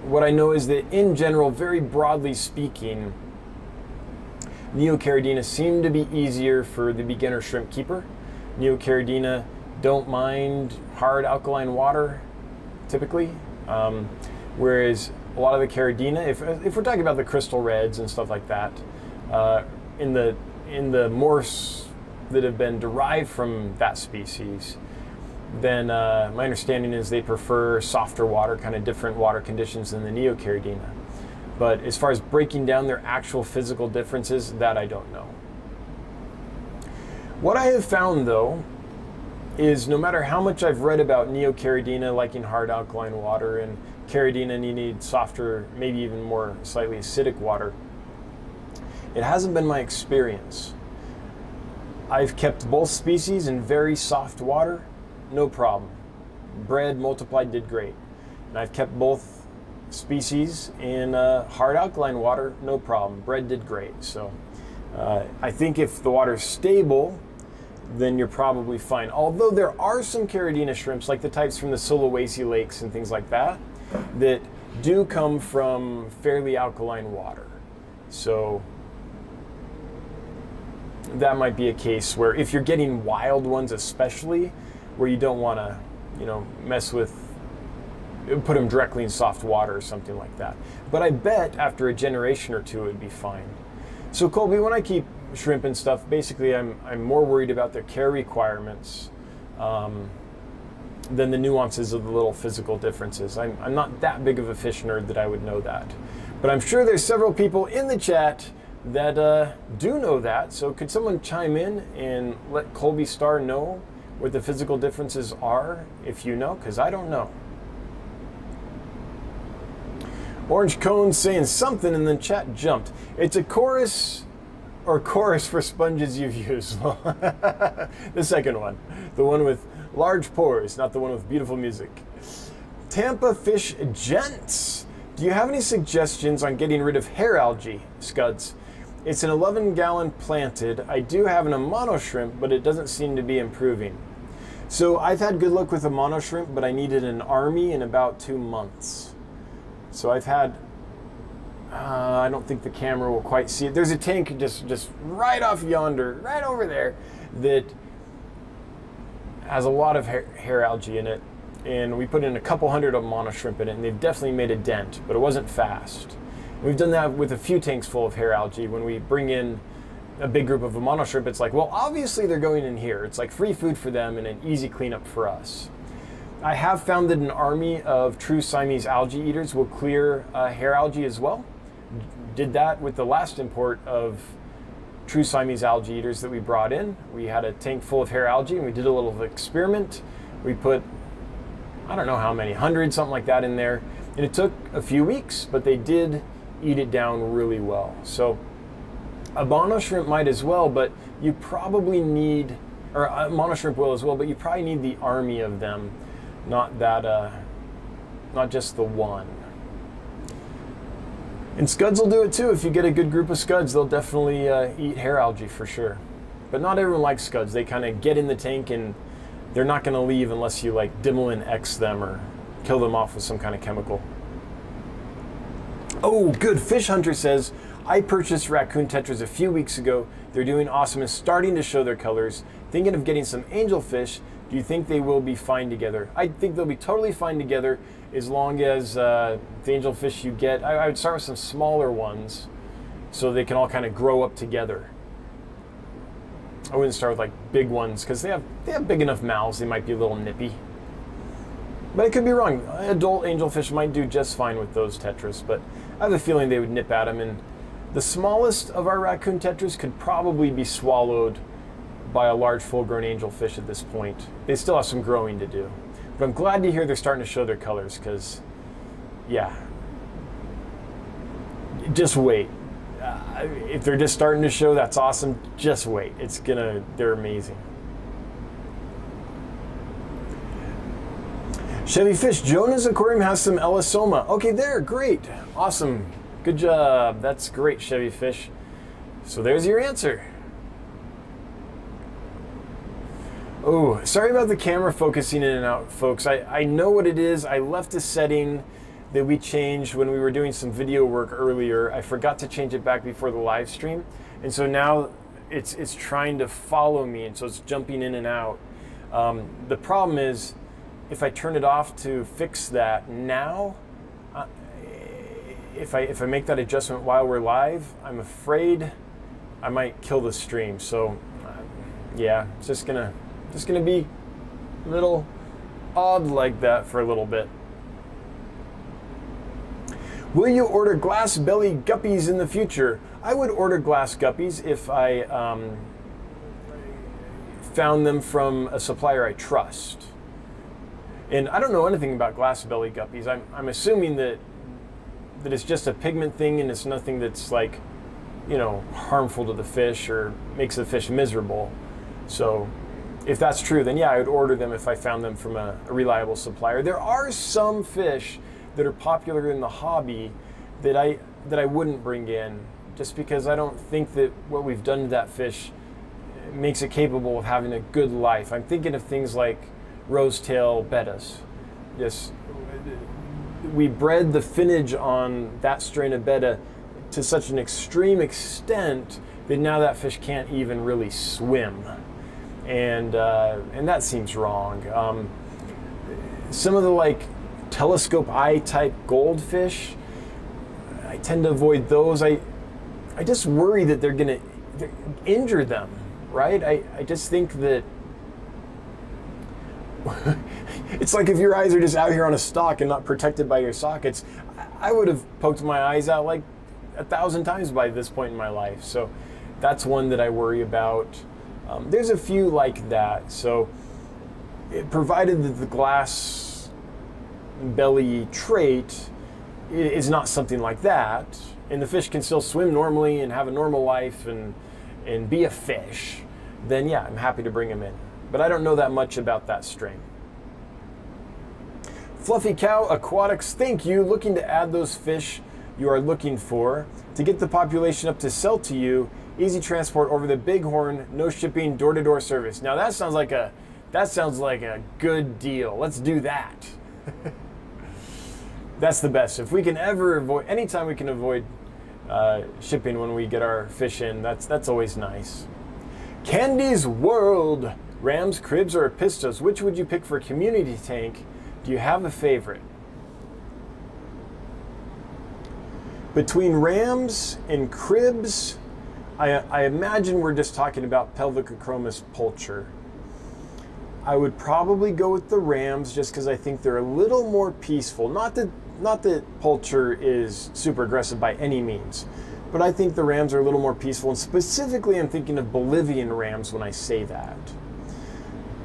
What I know is that in general, very broadly speaking, Neocaridina seem to be easier for the beginner shrimp keeper. Neocaridina don't mind hard alkaline water, typically, whereas a lot of the Caridina, if we're talking about the crystal reds and stuff like that, in the morphs that have been derived from that species, then my understanding is they prefer softer water, kind of different water conditions than the Neocaridina. But as far as breaking down their actual physical differences, that I don't know. What I have found, though, is no matter how much I've read about Neocaridina liking hard alkaline water and Caridina needing softer, maybe even more slightly acidic water, it hasn't been my experience. I've kept both species in very soft water, no problem. Bred, multiplied, did great. And I've kept both species in hard alkaline water, no problem. Bred, did great. So I think if the water's stable, then you're probably fine. Although there are some Caridina shrimps, like the types from the Sulawesi lakes and things like that, that do come from fairly alkaline water. So that might be a case where if you're getting wild ones especially, where you don't want to, mess with put them directly in soft water or something like that. But I bet after a generation or two, it'd be fine. So Colby, when I keep shrimp and stuff, basically I'm more worried about their care requirements than the nuances of the little physical differences. I'm not that big of a fish nerd that I would know that. But I'm sure there's several people in the chat that do know that. So could someone chime in and let Colby Starr know what the physical differences are, if you know? Because I don't know. Orange Cone saying something and then chat jumped. It's a chorus for sponges you've used. The second one. The one with large pores, not the one with beautiful music. Tampa Fish Gents. Do you have any suggestions on getting rid of hair algae, Scuds? It's an 11-gallon planted. I do have an Amano shrimp, but it doesn't seem to be improving. So I've had good luck with Amano shrimp, but I needed an army in about 2 months. So I've had, I don't think the camera will quite see it. There's a tank just right off yonder, right over there, that has a lot of hair algae in it. And we put in a couple hundred of Amano shrimp in it, and they've definitely made a dent, but it wasn't fast. We've done that with a few tanks full of hair algae. When we bring in a big group of Amano shrimp, it's like, well, obviously they're going in here. It's like free food for them and an easy cleanup for us. I have found that an army of true Siamese algae eaters will clear hair algae as well. Did that with the last import of true Siamese algae eaters that we brought in. We had a tank full of hair algae and we did a little experiment. We put, I don't know how many, 100, something like that in there. And it took a few weeks, but they did eat it down really well. So Amano shrimp might as well, but you probably need, or Amano shrimp will as well, but you probably need the army of them. Not that, not just the one. And Scuds will do it too. If you get a good group of Scuds, they'll definitely eat hair algae for sure. But not everyone likes Scuds. They kind of get in the tank and they're not going to leave unless you like Dimmelin X them or kill them off with some kind of chemical. Oh, good. Fish Hunter says, I purchased raccoon tetras a few weeks ago. They're doing awesome and starting to show their colors. Thinking of getting some angelfish. Do you think they will be fine together? I think they'll be totally fine together as long as the angelfish you get, I would start with some smaller ones so they can all kind of grow up together. I wouldn't start with like big ones because they have big enough mouths, they might be a little nippy. But I could be wrong. Adult angelfish might do just fine with those tetras, but I have a feeling they would nip at them. And the smallest of our raccoon tetras could probably be swallowed by a large full-grown angelfish at this point. They still have some growing to do. But I'm glad to hear they're starting to show their colors because, yeah, just wait. If they're just starting to show, that's awesome. Just wait. They're amazing. Chevy Fish, Jonah's aquarium has some Elisoma. Okay, there, great. Awesome. Good job. That's great, Chevy Fish. So there's your answer. Oh, sorry about the camera focusing in and out, folks. I know what it is. I left a setting that we changed when we were doing some video work earlier. I forgot to change it back before the live stream. And so now it's trying to follow me, and so it's jumping in and out. The problem is, if I turn it off to fix that now, if I make that adjustment while we're live, I'm afraid I might kill the stream. So yeah, it's just gonna be a little odd like that for a little bit. Will you order glass belly guppies in the future? I would order glass guppies if I found them from a supplier I trust. And I don't know anything about glass belly guppies. I'm assuming that it's just a pigment thing and it's nothing that's like, harmful to the fish or makes the fish miserable. So if that's true, then yeah, I would order them if I found them from a reliable supplier. There are some fish that are popular in the hobby that I wouldn't bring in just because I don't think that what we've done to that fish makes it capable of having a good life. I'm thinking of things like rosetail bettas. Yes, we bred the finnage on that strain of betta to such an extreme extent that now that fish can't even really swim. And that seems wrong. Some of the telescope eye type goldfish, I tend to avoid those. I just worry that they're going to injure them, right? I just think that it's like if your eyes are just out here on a stalk and not protected by your sockets. I would have poked my eyes out like 1,000 times by this point in my life. So that's one that I worry about. There's a few like that. So provided that the glass belly trait is not something like that, and the fish can still swim normally and have a normal life and be a fish, then yeah, I'm happy to bring them in. But I don't know that much about that strain. Fluffy Cow Aquatics, thank you. Looking to add those fish you are looking for. To get the population up to sell to you, easy transport over the Bighorn, no shipping, door-to-door service. Now that sounds like a good deal. Let's do that. That's the best. If we can ever avoid, anytime we can avoid shipping when we get our fish in, that's always nice. Candy's World, rams, cribs, or pistos, which would you pick for a community tank? Do you have a favorite? Between rams and cribs, I imagine we're just talking about pelvicochromis pulcher. I would probably go with the rams just because I think they're a little more peaceful. Not that pulcher is super aggressive by any means, but I think the rams are a little more peaceful, and specifically I'm thinking of Bolivian rams when I say that.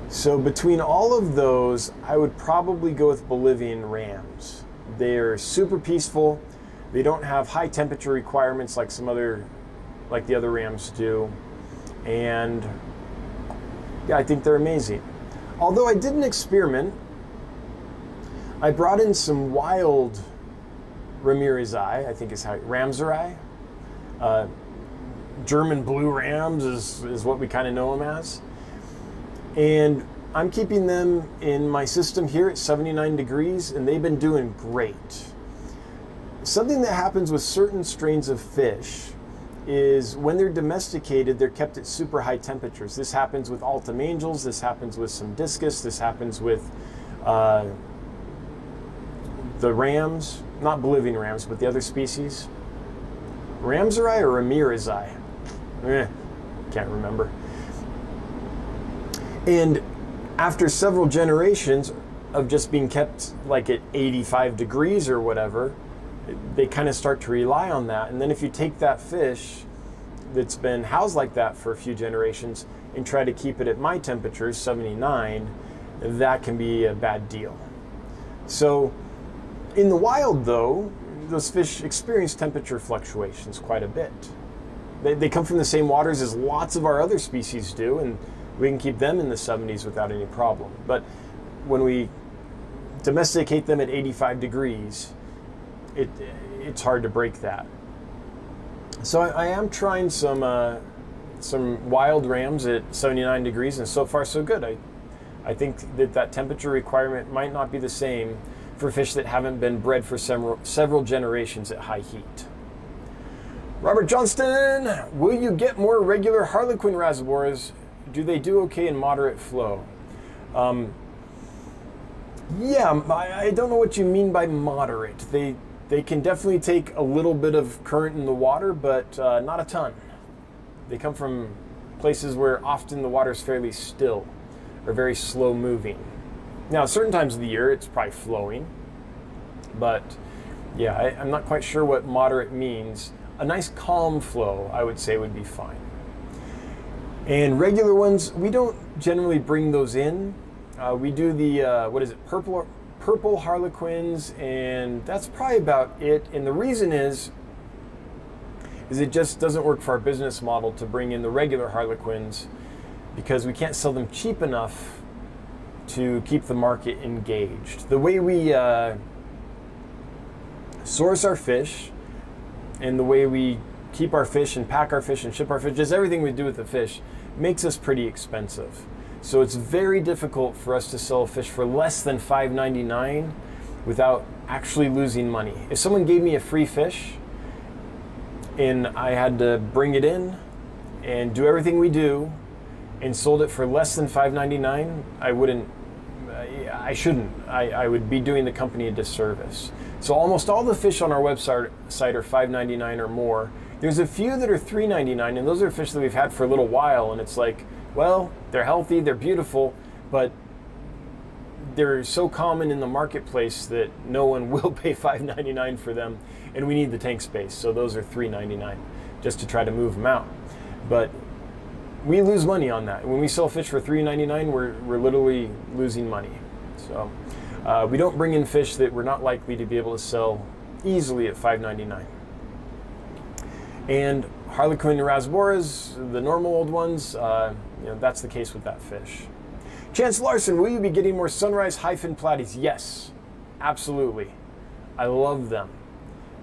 So between all of those, I would probably go with Bolivian rams. They're super peaceful. They don't have high temperature requirements like the other rams do. And yeah, I think they're amazing. Although I did an experiment, I brought in some wild Ramirezii, I think is how, Ramseri. German blue rams is what we kind of know them as. And I'm keeping them in my system here at 79 degrees, and they've been doing great. Something that happens with certain strains of fish is when they're domesticated, they're kept at super high temperatures. This happens with Altum angels, this happens with some discus, this happens with the rams, not Bolivian rams, but the other species. Ramseri or Ramirezii? Can't remember. And after several generations of just being kept like at 85 degrees or whatever, they kind of start to rely on that. And then if you take that fish that's been housed like that for a few generations and try to keep it at my temperature, 79, that can be a bad deal. So in the wild though, those fish experience temperature fluctuations quite a bit. They come from the same waters as lots of our other species do, and we can keep them in the 70s without any problem. But when we domesticate them at 85 degrees, it's hard to break that. So I am trying some wild rams at 79 degrees, and so far so good. I think that temperature requirement might not be the same for fish that haven't been bred for several generations at high heat. Robert Johnston, will you get more regular Harlequin reservoirs? Do they do okay in moderate flow? Yeah, I don't know what you mean by moderate. They can definitely take a little bit of current in the water, but not a ton. They come from places where often the water is fairly still or very slow moving. Now, certain times of the year, it's probably flowing, but yeah, I'm not quite sure what moderate means. A nice calm flow, I would say, would be fine. And regular ones, we don't generally bring those in. We do the, purple Harlequins, and that's probably about it. And the reason is it just doesn't work for our business model to bring in the regular Harlequins because we can't sell them cheap enough to keep the market engaged. The way we source our fish and the way we keep our fish and pack our fish and ship our fish, just everything we do with the fish makes us pretty expensive. So it's very difficult for us to sell fish for less than $5.99 without actually losing money. If someone gave me a free fish and I had to bring it in and do everything we do and sold it for less than $5.99, I shouldn't. I would be doing the company a disservice. So almost all the fish on our website are $5.99 or more. There's a few that are $3.99, and those are fish that we've had for a little while, and it's like, well, they're healthy, they're beautiful, but they're so common in the marketplace that no one will pay $5.99 for them, and we need the tank space, so those are $3.99 just to try to move them out. But we lose money on that. When we sell fish for $3.99, we're literally losing money. So we don't bring in fish that we're not likely to be able to sell easily at $5.99. And Harlequin rasboras, the normal old ones, that's the case with that fish. Chance Larson, will you be getting more sunrise high-fin platies? Yes, absolutely. I love them.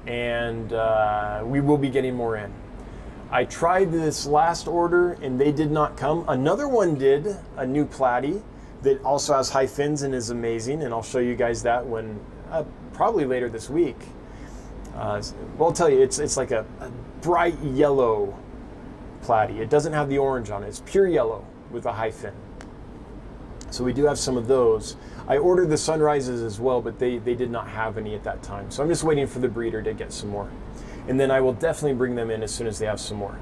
And we will be getting more in. I tried this last order and they did not come. Another one did, a new platy that also has high fins and is amazing. And I'll show you guys that when, probably later this week. Well, I'll tell you, it's like a bright yellow platy. It doesn't have the orange on it. It's pure yellow with a high fin. So we do have some of those. I ordered the sunrises as well, but they did not have any at that time. So I'm just waiting for the breeder to get some more. And then I will definitely bring them in as soon as they have some more.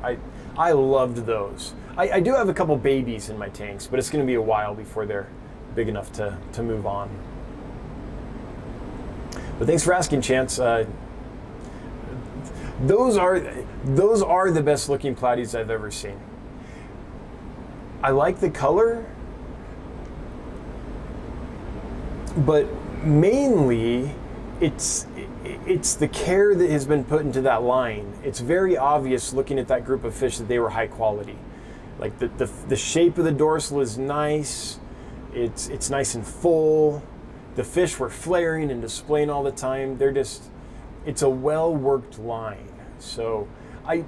I loved those. I do have a couple babies in my tanks, but it's going to be a while before they're big enough to move on. But thanks for asking, Chance. Those are the best looking platies I've ever seen. I like the color, but mainly it's the care that has been put into that line. It's very obvious looking at that group of fish that they were high quality. Like the shape of the dorsal is nice. It's nice and full. The fish were flaring and displaying all the time. It's a well-worked line. So I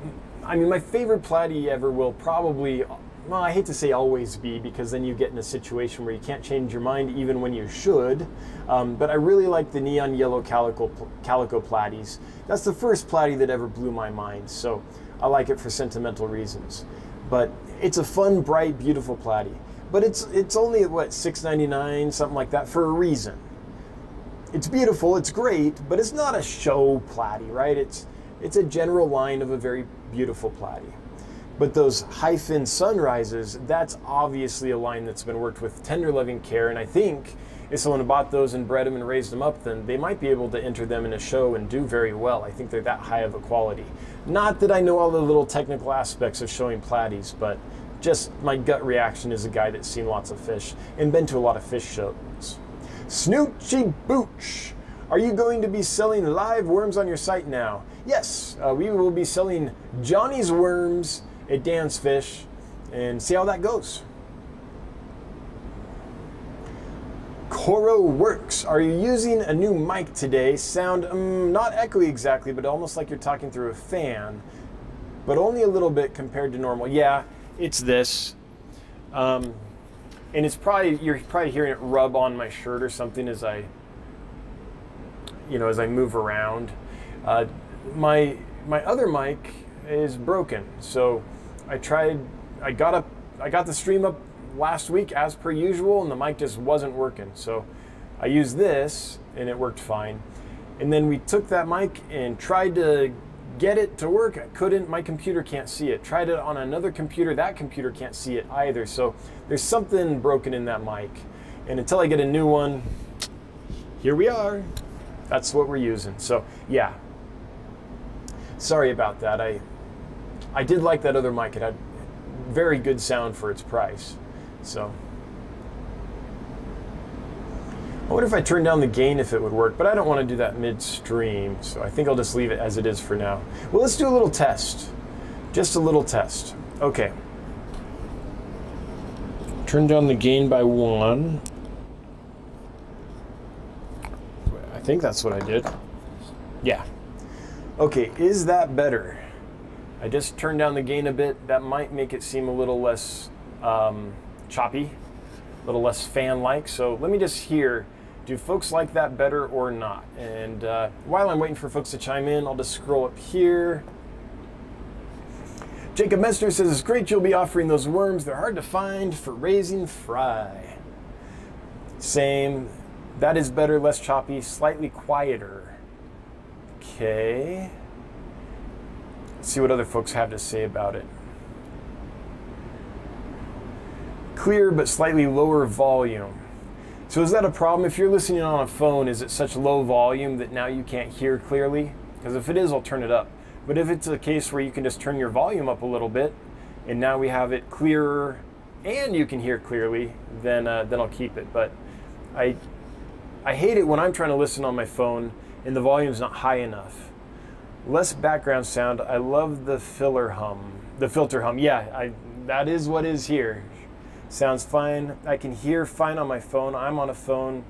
mean, my favorite platy ever will probably, well, I hate to say always be, because then you get in a situation where you can't change your mind even when you should. But I really like the neon yellow calico platies. That's the first platy that ever blew my mind. So I like it for sentimental reasons. But it's a fun, bright, beautiful platy. But it's only at what, $6.99, something like that, for a reason. It's beautiful, it's great, but it's not a show platy, right? It's a general line of a very beautiful platy. But those high fin sunrises, that's obviously a line that's been worked with tender loving care, and I think if someone bought those and bred them and raised them up, then they might be able to enter them in a show and do very well. I think they're that high of a quality. Not that I know all the little technical aspects of showing platies, but just my gut reaction as a guy that's seen lots of fish and been to a lot of fish shows. Snoochy Booch, are you going to be selling live worms on your site now? Yes, we will be selling Johnny's worms at Dan's Fish and see how that goes. Coro Works, are you using a new mic today? Sound not echoey exactly, but almost like you're talking through a fan, but only a little bit compared to normal. Yeah, it's this. And it's you're probably hearing it rub on my shirt or something as I move around. My other mic is broken, so I got the stream up last week as per usual, and the mic just wasn't working. So I used this and it worked fine. And then we took that mic and tried to get it to work. I couldn't. My computer can't see it. Tried it on another computer. That computer can't see it either. So there's something broken in that mic. And until I get a new one, here we are. That's what we're using. So yeah, sorry about that. I did like that other mic. It had very good sound for its price. So I wonder if I turn down the gain if it would work, but I don't want to do that midstream, so I think I'll just leave it as it is for now. Well, let's do a little test. Just a little test. Okay. Turn down the gain by 1. I think that's what I did. Yeah. Okay, is that better? I just turned down the gain a bit. That might make it seem a little less choppy, a little less fan-like. So let me just hear, do folks like that better or not? And while I'm waiting for folks to chime in, I'll just scroll up here. Jacob Messner says, it's great you'll be offering those worms. They're hard to find for raising fry. Same. That is better, less choppy, slightly quieter. Okay. Let's see what other folks have to say about it. Clear but slightly lower volume. So is that a problem? If you're listening on a phone, is it such low volume that now you can't hear clearly? Because if it is, I'll turn it up. But if it's a case where you can just turn your volume up a little bit, and now we have it clearer and you can hear clearly, then I'll keep it. But I hate it when I'm trying to listen on my phone and the volume's not high enough. Less background sound. I love the filter hum. Yeah, that is what is here. Sounds fine. I can hear fine on my phone. I'm on a phone.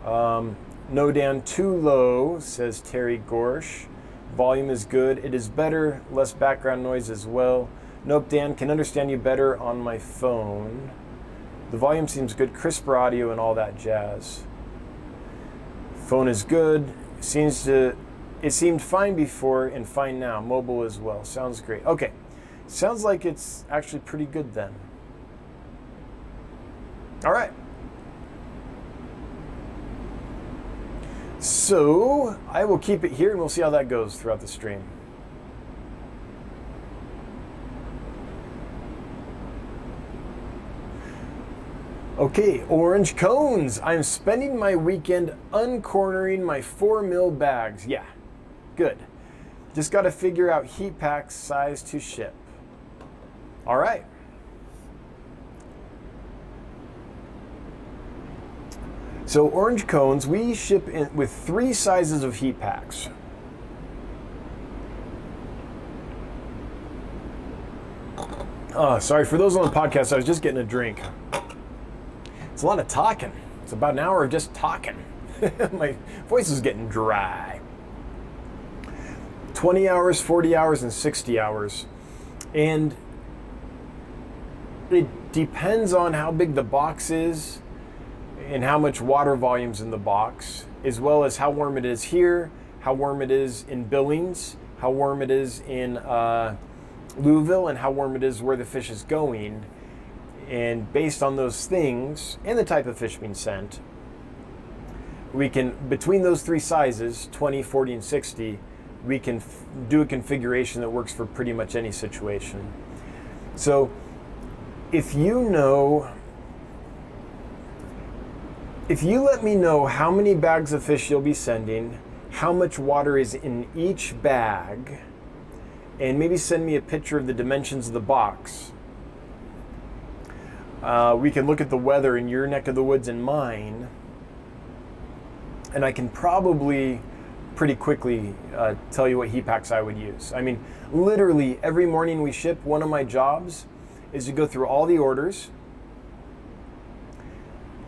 No Dan too low, says Terry Gorsh. Volume is good. It is better. Less background noise as well. Nope, Dan, can understand you better on my phone. The volume seems good. Crisper audio and all that jazz. Phone is good. It seemed fine before and fine now. Mobile as well. Sounds great. Okay. Sounds like it's actually pretty good then. All right. So I will keep it here and we'll see how that goes throughout the stream. Okay, orange cones. I'm spending my weekend uncornering my 4 mil bags. Yeah, good. Just got to figure out heat pack size to ship. All right. So orange cones, we ship in with 3 sizes of heat packs. Oh, sorry, for those on the podcast, I was just getting a drink. It's a lot of talking. It's about an hour of just talking. My voice is getting dry. 20 hours, 40 hours, and 60 hours. And it depends on how big the box is and how much water volume's in the box, as well as how warm it is here, how warm it is in Billings, how warm it is in Louisville, and how warm it is where the fish is going. And based on those things and the type of fish being sent, we can, between those 3 sizes, 20, 40, and 60, we can do a configuration that works for pretty much any situation. So if you let me know how many bags of fish you'll be sending, how much water is in each bag, and maybe send me a picture of the dimensions of the box, we can look at the weather in your neck of the woods and mine, and I can probably pretty quickly tell you what heat packs I would use. I mean, literally every morning we ship, one of my jobs is to go through all the orders,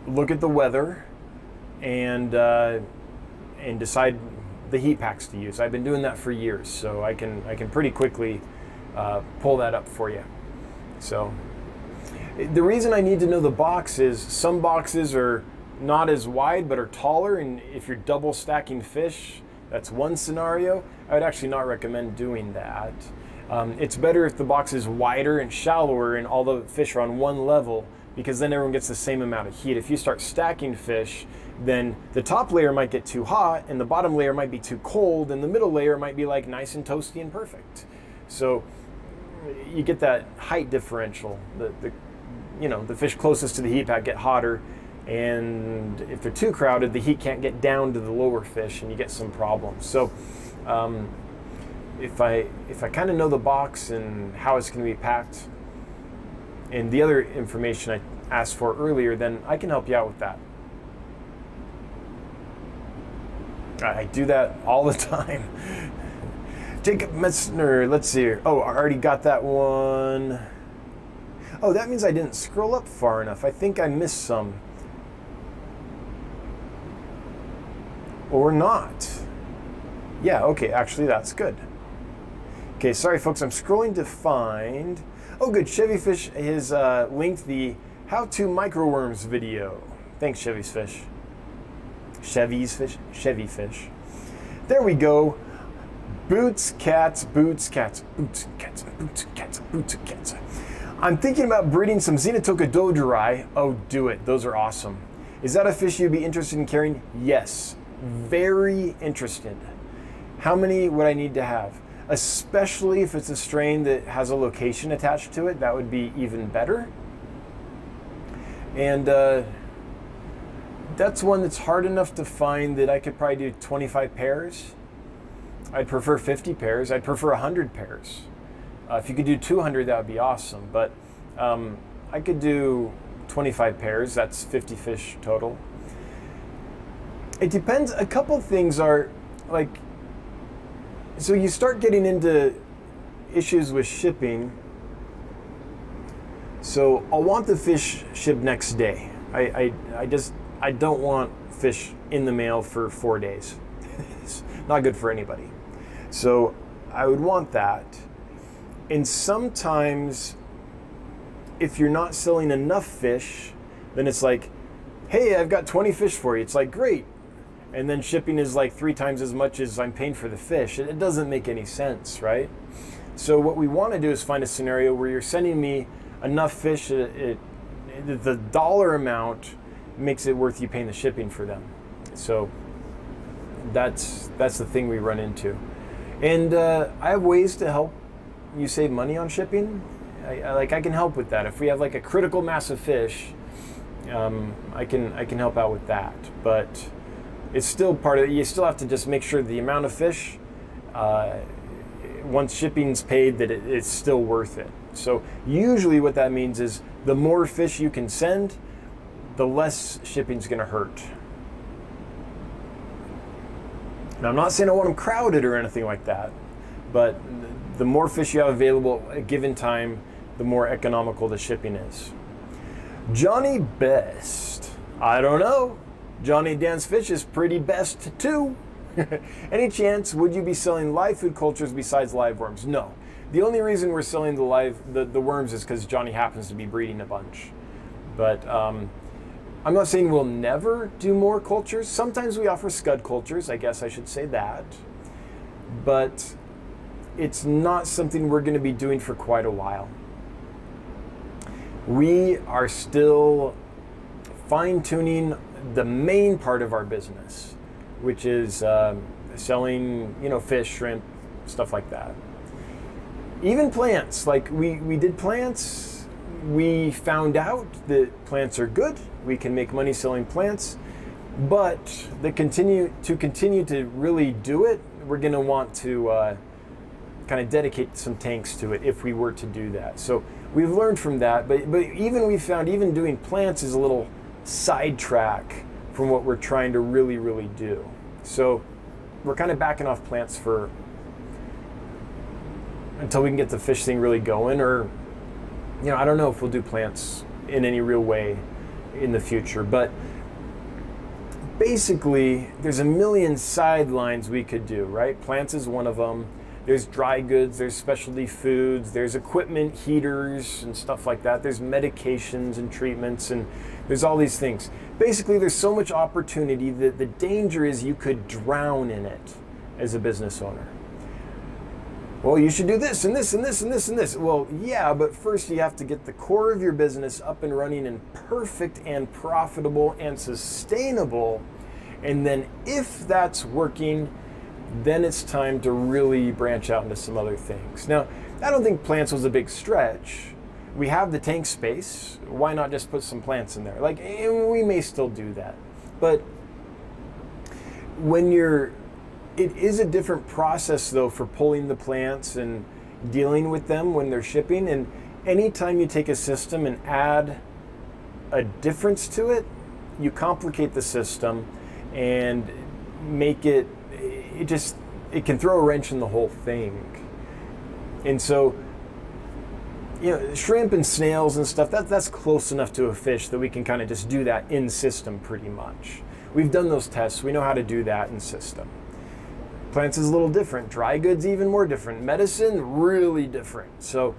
look at the weather, and decide the heat packs to use. I've been doing that for years, so I can pretty quickly pull that up for you. So the reason I need to know the box is some boxes are not as wide but are taller, and if you're double stacking fish, that's one scenario. I would actually not recommend doing that. It's better if the box is wider and shallower and all the fish are on one level, because then everyone gets the same amount of heat. If you start stacking fish, then the top layer might get too hot and the bottom layer might be too cold and the middle layer might be like nice and toasty and perfect. So you get that height differential. The fish closest to the heat pack get hotter, and if they're too crowded, the heat can't get down to the lower fish and you get some problems. So if I kind of know the box and how it's going to be packed and the other information I asked for earlier, then I can help you out with that. I do that all the time. Jacob Metzner, let's see here. Oh, I already got that one. Oh, that means I didn't scroll up far enough. I think I missed some. Or not. Yeah, okay, actually that's good. Okay, sorry folks, I'm scrolling to find... Oh good, Chevy Fish has linked the how-to microworms video. Thanks, Chevy's Fish. Chevy Fish. There we go. Boots, cats, boots, cats, boots, cats, boots, cats, boots, cats. I'm thinking about breeding some Xenotoka dojirai. Oh, do it. Those are awesome. Is that a fish you'd be interested in carrying? Yes. Very interested. How many would I need to have? Especially if it's a strain that has a location attached to it, that would be even better. And that's one that's hard enough to find that I could probably do 25 pairs. I'd prefer 50 pairs. I'd prefer 100 pairs. If you could do 200, that would be awesome. But I could do 25 pairs. That's 50 fish total. It depends. A couple things are like, so you start getting into issues with shipping. So I'll want the fish shipped next day. I don't want fish in the mail for 4 days. It's not good for anybody. So I would want that. And sometimes if you're not selling enough fish, then it's like, hey, I've got 20 fish for you. It's like, great. And then shipping is like 3 times as much as I'm paying for the fish. It doesn't make any sense, right? So what we want to do is find a scenario where you're sending me enough fish, the dollar amount makes it worth you paying the shipping for them. So that's the thing we run into. And I have ways to help you save money on shipping. I can help with that. If we have like a critical mass of fish, I can help out with that. But it's still part of it. You still have to just make sure the amount of fish, once shipping's paid, that it's still worth it. So usually what that means is the more fish you can send, the less shipping's going to hurt. Now, I'm not saying I want them crowded or anything like that, but the more fish you have available at a given time, the more economical the shipping is. Johnny Best. I don't know. Johnny Dan's Fish is pretty best too. Any chance would you be selling live food cultures besides live worms? No. The only reason we're selling the worms is because Johnny happens to be breeding a bunch. But I'm not saying we'll never do more cultures. Sometimes we offer scud cultures, I guess I should say that. But it's not something we're going to be doing for quite a while. We are still fine-tuning the main part of our business, which is selling, fish, shrimp, stuff like that. Even plants, like we did plants. We found out that plants are good. We can make money selling plants, but to continue to really do it, we're going to want to kind of dedicate some tanks to it if we were to do that. So we've learned from that, but we found even doing plants is a little sidetrack from what we're trying to really, really do. So we're kind of backing off plants until we can get the fish thing really going, or I don't know if we'll do plants in any real way in the future, but basically there's a million sidelines we could do, right? Plants is one of them. There's dry goods, there's specialty foods, there's equipment, heaters and stuff like that. There's medications and treatments, and there's all these things. Basically, there's so much opportunity that the danger is you could drown in it as a business owner. Well, you should do this and this and this and this and this. Well, yeah, but first you have to get the core of your business up and running and perfect and profitable and sustainable. And then if that's working, then it's time to really branch out into some other things. Now, I don't think plants was a big stretch. We have the tank space. Why not just put some plants in there? And we may still do that. But it is a different process though for pulling the plants and dealing with them when they're shipping. And anytime you take a system and add a difference to it, you complicate the system and make it can throw a wrench in the whole thing. And so, shrimp and snails and stuff, that's close enough to a fish that we can kind of just do that in system pretty much. We've done those tests. We know how to do that in system. Plants is a little different. Dry goods even more different. Medicine, really different. So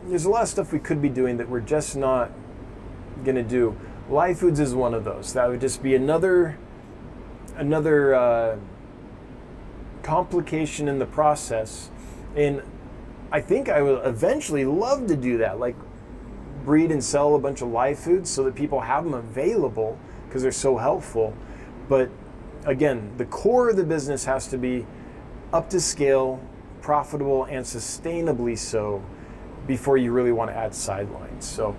there's a lot of stuff we could be doing that we're just not going to do. Live foods is one of those. That would just be another complication in the process. And I think I will eventually love to do that, like breed and sell a bunch of live foods so that people have them available because they're so helpful. But again, the core of the business has to be up to scale, profitable, and sustainably so before you really want to add sidelines. So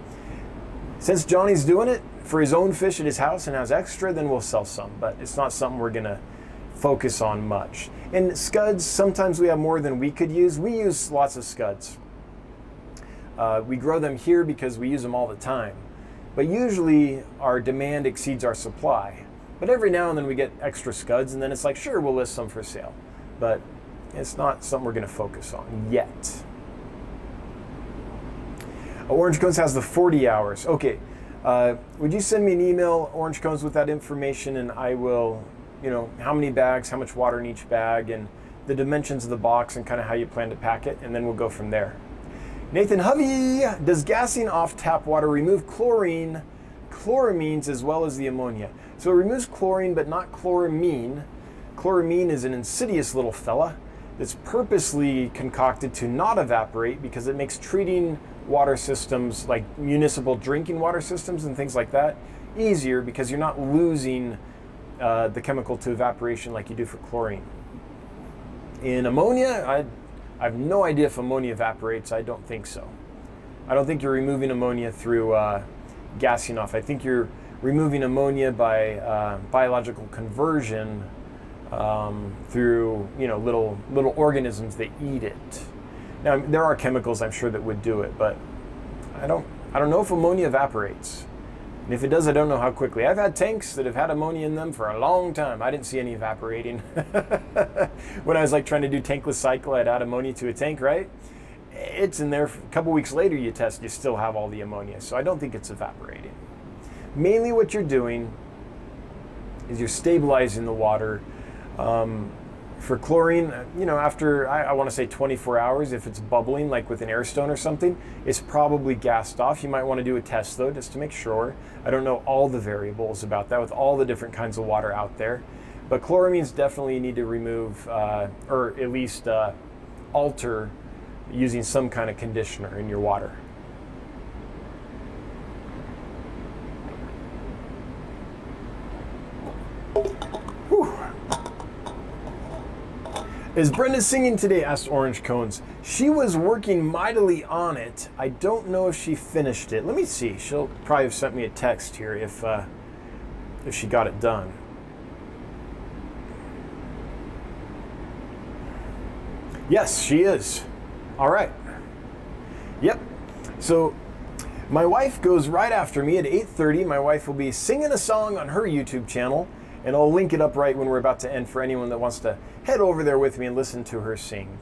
since Johnny's doing it for his own fish at his house and has extra, then we'll sell some, but it's not something we're going to focus on much. And scuds, sometimes we have more than we could use. We use lots of scuds. We grow them here because we use them all the time. But usually our demand exceeds our supply. But every now and then we get extra scuds, and then it's like, sure, we'll list some for sale. But it's not something we're going to focus on yet. Orange Cones has the 40 hours. Okay. Would you send me an email, Orange Cones, with that information, and I will, how many bags, how much water in each bag, and the dimensions of the box and kind of how you plan to pack it, and then we'll go from there. Nathan Hovey, does gassing off tap water remove chlorine, chloramines, as well as the ammonia? So it removes chlorine, but not chloramine. Chloramine is an insidious little fella that's purposely concocted to not evaporate because it makes treating water systems, like municipal drinking water systems and things like that, easier because you're not losing the chemical to evaporation like you do for chlorine. In ammonia, I have no idea if ammonia evaporates. I don't think so. I don't think you're removing ammonia through gassing off. I think you're removing ammonia by biological conversion through little organisms that eat it. Now there are chemicals I'm sure that would do it, but I don't know if ammonia evaporates. And if it does, I don't know how quickly. I've had tanks that have had ammonia in them for a long time. I didn't see any evaporating. When I was trying to do tankless cycle, I'd add ammonia to a tank, right? It's in there. A couple weeks later you test, you still have all the ammonia. So I don't think it's evaporating. Mainly what you're doing is you're stabilizing the water. For chlorine, after, I want to say 24 hours, if it's bubbling, like with an air stone or something, it's probably gassed off. You might want to do a test, though, just to make sure. I don't know all the variables about that with all the different kinds of water out there. But chloramines definitely you need to remove, or at least alter using some kind of conditioner in your water. Whew. Is Brenda singing today? Asked Orange Cones. She was working mightily on it. I don't know if she finished it. Let me see. She'll probably have sent me a text here if she got it done. Yes, she is. All right. Yep. So my wife goes right after me at 8:30. My wife will be singing a song on her YouTube channel. And I'll link it up right when we're about to end for anyone that wants to head over there with me and listen to her sing.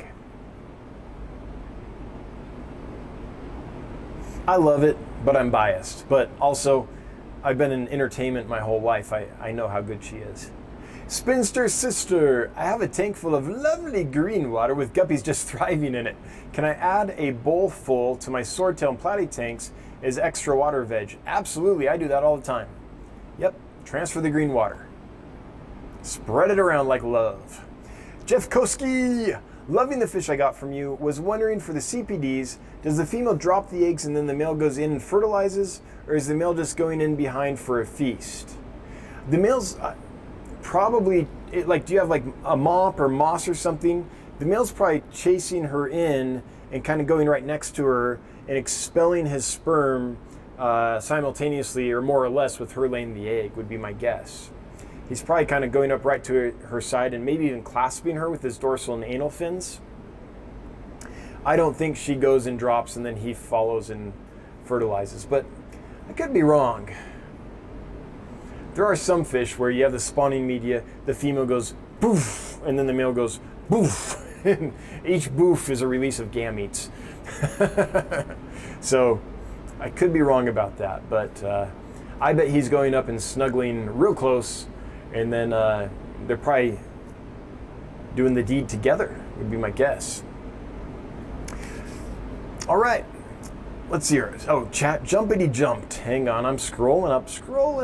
I love it, but I'm biased. But also, I've been in entertainment my whole life. I know how good she is. Spinster Sister, I have a tank full of lovely green water with guppies just thriving in it. Can I add a bowl full to my swordtail and platy tanks as extra water veg? Absolutely, I do that all the time. Yep, transfer the green water. Spread it around like love. Jeff Koski, loving the fish I got from you. Was wondering for the CPDs, does the female drop the eggs and then the male goes in and fertilizes, or is the male just going in behind for a feast? The male's probably, do you have a mop or moss or something? The male's probably chasing her in and kind of going right next to her and expelling his sperm simultaneously or more or less with her laying the egg would be my guess. He's probably kind of going up right to her side and maybe even clasping her with his dorsal and anal fins. I don't think she goes and drops and then he follows and fertilizes, but I could be wrong. There are some fish where you have the spawning media, the female goes boof, and then the male goes boof. And each boof is a release of gametes. So I could be wrong about that, but I bet he's going up and snuggling real close. And then they're probably doing the deed together, would be my guess. All right, let's see here. Oh, chat jumpity jumped. Hang on, I'm scrolling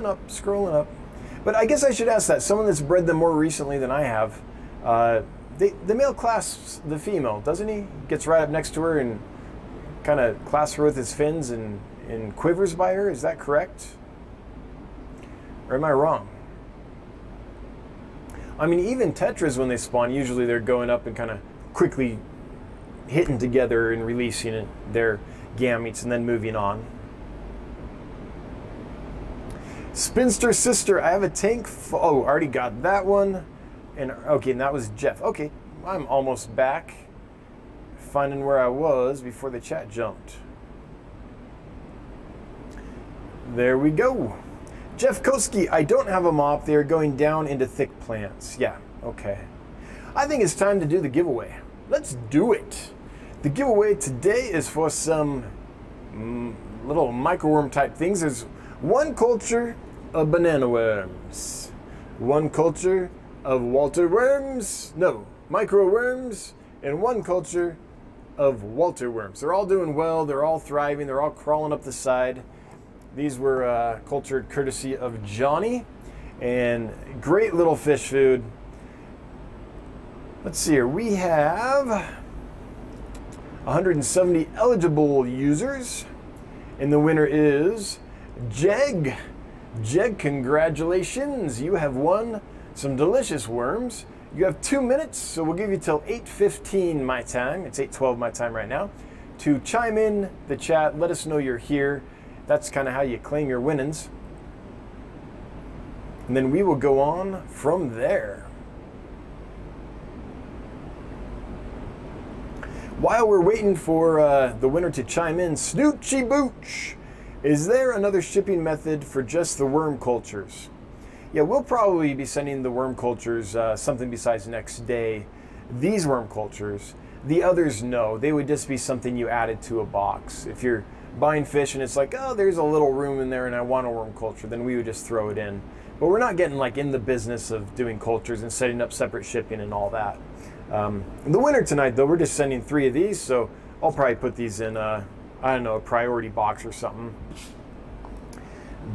up. But I guess I should ask that. Someone that's bred them more recently than I have, The male clasps the female, doesn't he? Gets right up next to her and kind of clasps her with his fins and quivers by her. Is that correct? Or am I wrong? I mean, even tetras, when they spawn, usually they're going up and kind of quickly hitting together and releasing their gametes and then moving on. Spinster Sister, I have a tank. Oh, already got that one. And okay, and that was Jeff. Okay, I'm almost back. Finding where I was before the chat jumped. There we go. Jeff Koski, I don't have a mop. They are going down into thick plants. Yeah, okay. I think it's time to do the giveaway. Let's do it. The giveaway today is for some little microworm type things. There's one culture of banana worms, one culture of Walter worms, no, micro worms, and one culture of Walter worms. They're all doing well. They're all thriving. They're all crawling up the side. These were cultured courtesy of Johnny, and great little fish food. Let's see here. We have 170 eligible users, and the winner is Jeg. Jeg, congratulations. You have won some delicious worms. You have 2 minutes, so we'll give you till 8:15 my time. It's 8:12 my time right now, to chime in the chat. Let us know you're here. That's kind of how you claim your winnings. And then we will go on from there. While we're waiting for the winner to chime in, Snoochie Booch, is there another shipping method for just the worm cultures? Yeah, we'll probably be sending the worm cultures something besides next day. These worm cultures, the others, no. They would just be something you added to a box. If you're buying fish and it's like, oh, there's a little room in there and I want a worm culture, then we would just throw it in. But we're not getting like in the business of doing cultures and setting up separate shipping and all that. The winner tonight, though, we're just sending 3 of these, so I'll probably put these in, I don't know, a priority box or something.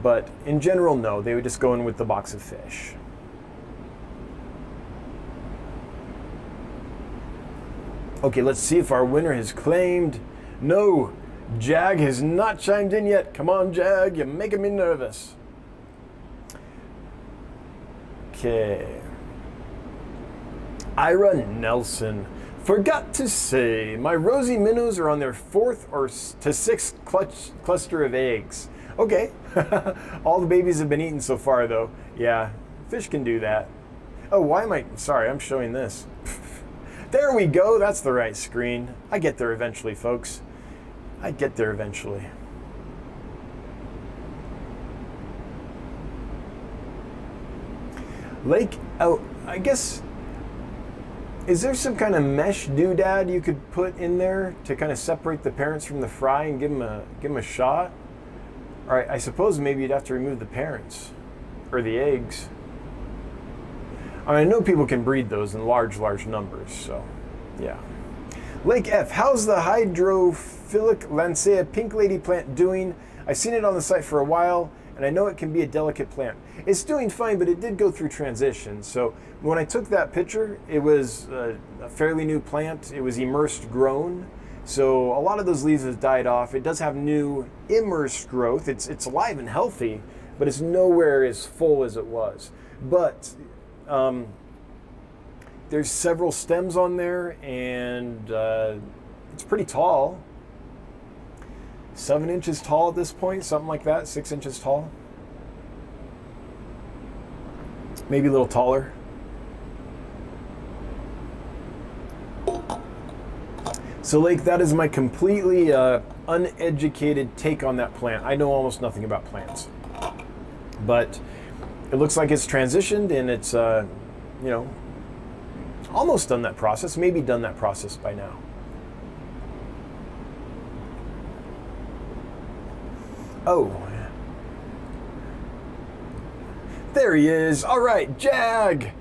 But in general, no, they would just go in with the box of fish. Okay, let's see if our winner has claimed. No, Jag has not chimed in yet. Come on, Jag, you're making me nervous. Okay. Ira Nelson. Forgot to say, my rosy minnows are on their 4th or to 6th cluster of eggs. Okay. All the babies have been eaten so far, though. Yeah, fish can do that. Oh, why am I... Sorry, I'm showing this. There we go. That's the right screen. I get there eventually, folks. I get there eventually. Lake... Oh, I guess... Is there some kind of mesh doodad you could put in there to kind of separate the parents from the fry and give them a shot? All right, I suppose maybe you'd have to remove the parents or the eggs. I know people can breed those in large numbers, so yeah. Lake F, how's the hydrophilic Lancea pink lady plant doing? I've seen it on the site for a while, and I know it can be a delicate plant. It's doing fine, but it did go through transition. So when I took that picture, it was a fairly new plant. It was immersed grown. So a lot of those leaves have died off. It does have new immersed growth. It's alive and healthy, but it's nowhere as full as it was. But there's several stems on there, and it's pretty tall. 7 inches tall at this point, something like that, 6 inches tall. Maybe a little taller. So, Lake, that is my completely uneducated take on that plant. I know almost nothing about plants. But it looks like it's transitioned, and it's, almost done that process, maybe done that process by now. Oh. There he is. All right, Jag.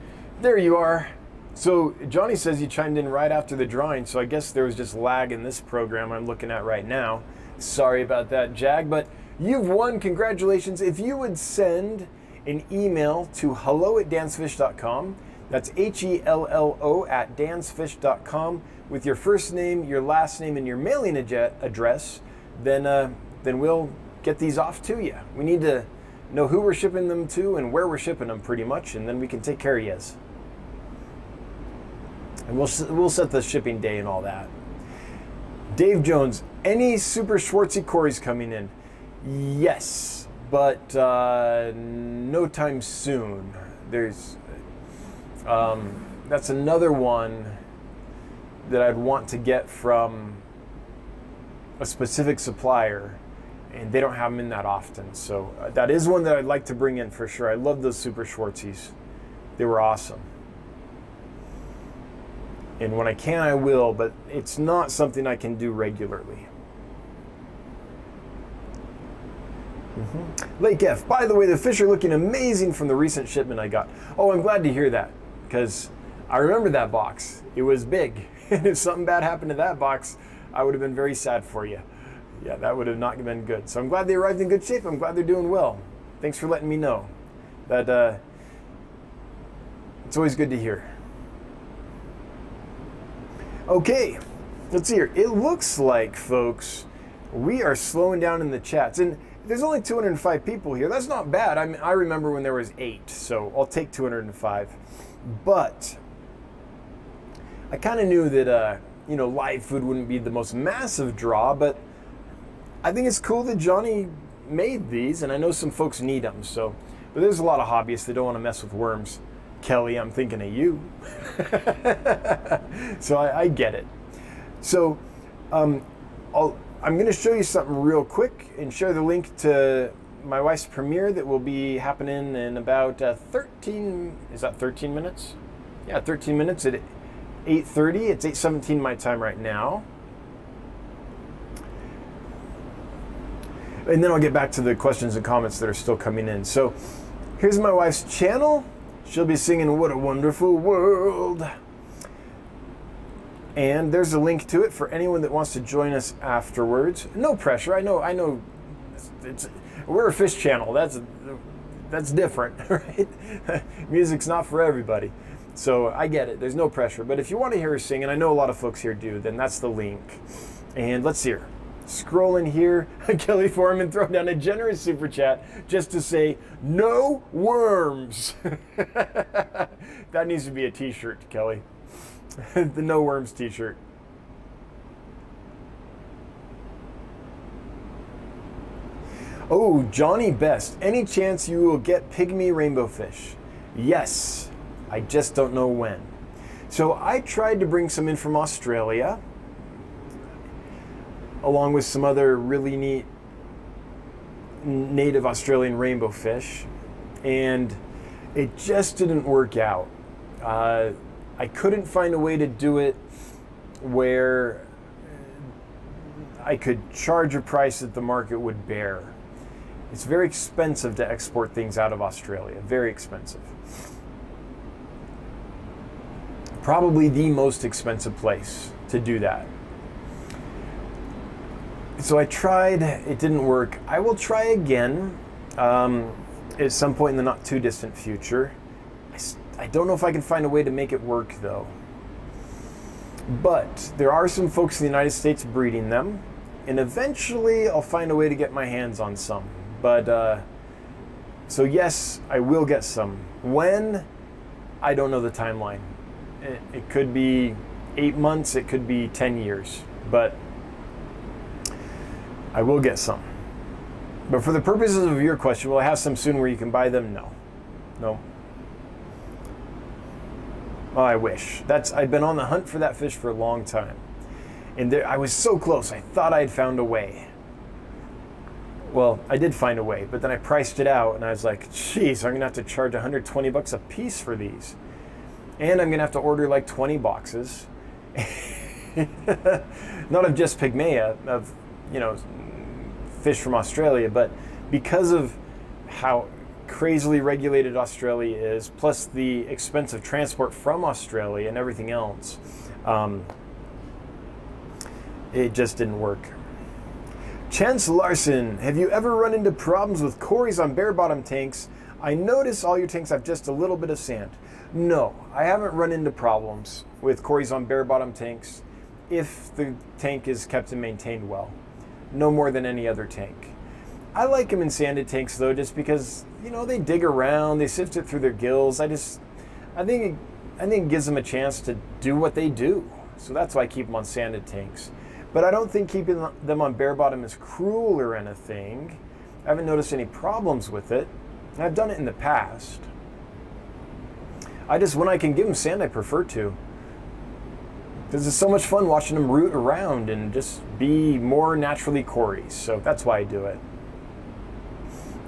There you are. So Johnny says he chimed in right after the drawing, so I guess there was just lag in this program I'm looking at right now. Sorry about that, Jag, but you've won. Congratulations. If you would send an email to hello@dansfish.com, That's HELLO at dansfish.com with your first name, your last name, and your mailing address. Then we'll get these off to you. We need to know who we're shipping them to and where we're shipping them pretty much, and then we can take care of yous. And we'll set the shipping day and all that. Dave Jones, any Super Schwartzy Corys coming in? Yes, but no time soon. There's that's another one that I'd want to get from a specific supplier, and they don't have them in that often. So that is one that I'd like to bring in for sure. I love those Super Schwartzies. They were awesome. And when I can, I will, but it's not something I can do regularly. Lake F, by the way, the fish are looking amazing from the recent shipment I got. Oh, I'm glad to hear that, because I remember that box. It was big. And if something bad happened to that box, I would have been very sad for you. Yeah, that would have not been good. So I'm glad they arrived in good shape. I'm glad they're doing well. Thanks for letting me know. That it's always good to hear. Okay, let's see here. It looks like, folks, we are slowing down in the chats. And there's only 205 people here. That's not bad. I mean, I remember when there was 8, so I'll take 205. But I kind of knew that, Livefood wouldn't be the most massive draw, but I think it's cool that Johnny made these, and I know some folks need them. So, but there's a lot of hobbyists that don't want to mess with worms. Kelly, I'm thinking of you. So I get it. So I'm going to show you something real quick and share the link to my wife's premiere that will be happening in about 13 minutes? Yeah, 13 minutes at 8:30. It's 8:17 my time right now. And then I'll get back to the questions and comments that are still coming in. So here's my wife's channel. She'll be singing What a Wonderful World. And there's a link to it for anyone that wants to join us afterwards. No pressure. I know we're a fish channel. That's different, right? Music's not for everybody. So I get it. There's no pressure. But if you want to hear her sing, and I know a lot of folks here do, then that's the link. And let's see her. Scrolling here, Kelly Foreman throw down a generous super chat just to say no worms. That needs to be a t-shirt, Kelly. The no worms t-shirt. Oh, Johnny Best, any chance you will get pygmy rainbow fish? Yes, I just don't know when. So I tried to bring some in from Australia, along with some other really neat native Australian rainbow fish, and it just didn't work out. I couldn't find a way to do it where I could charge a price that the market would bear. It's very expensive to export things out of Australia, very expensive. Probably the most expensive place to do that. So I tried, it didn't work. I will try again at some point in the not too distant future. I don't know if I can find a way to make it work though. But there are some folks in the United States breeding them, and eventually I'll find a way to get my hands on some. But, so yes, I will get some. When? I don't know the timeline. It could be 8 months, it could be 10 years, but I will get some. But for the purposes of your question, will I have some soon where you can buy them? No. No. Oh, I wish. I've been on the hunt for that fish for a long time. And I was so close. I thought I'd found a way. Well, I did find a way, but then I priced it out and I was like, geez, I'm going to have to charge $120 a piece for these. And I'm going to have to order like 20 boxes. Not of just Pygmea, of, fish from Australia, but because of how crazily regulated Australia is, plus the expense of transport from Australia and everything else, it just didn't work. Chance Larson, have you ever run into problems with Corys on bare bottom tanks? I notice all your tanks have just a little bit of sand. No, I haven't run into problems with Corys on bare bottom tanks if the tank is kept and maintained well. No more than any other tank. I like them in sanded tanks though, just because, you know, they dig around, they sift it through their gills. I think it gives them a chance to do what they do. So that's why I keep them on sanded tanks. But I don't think keeping them on bare bottom is cruel or anything. I haven't noticed any problems with it. I've done it in the past. When I can give them sand, I prefer to. Because it's so much fun watching them root around and just be more naturally Corys. So that's why I do it.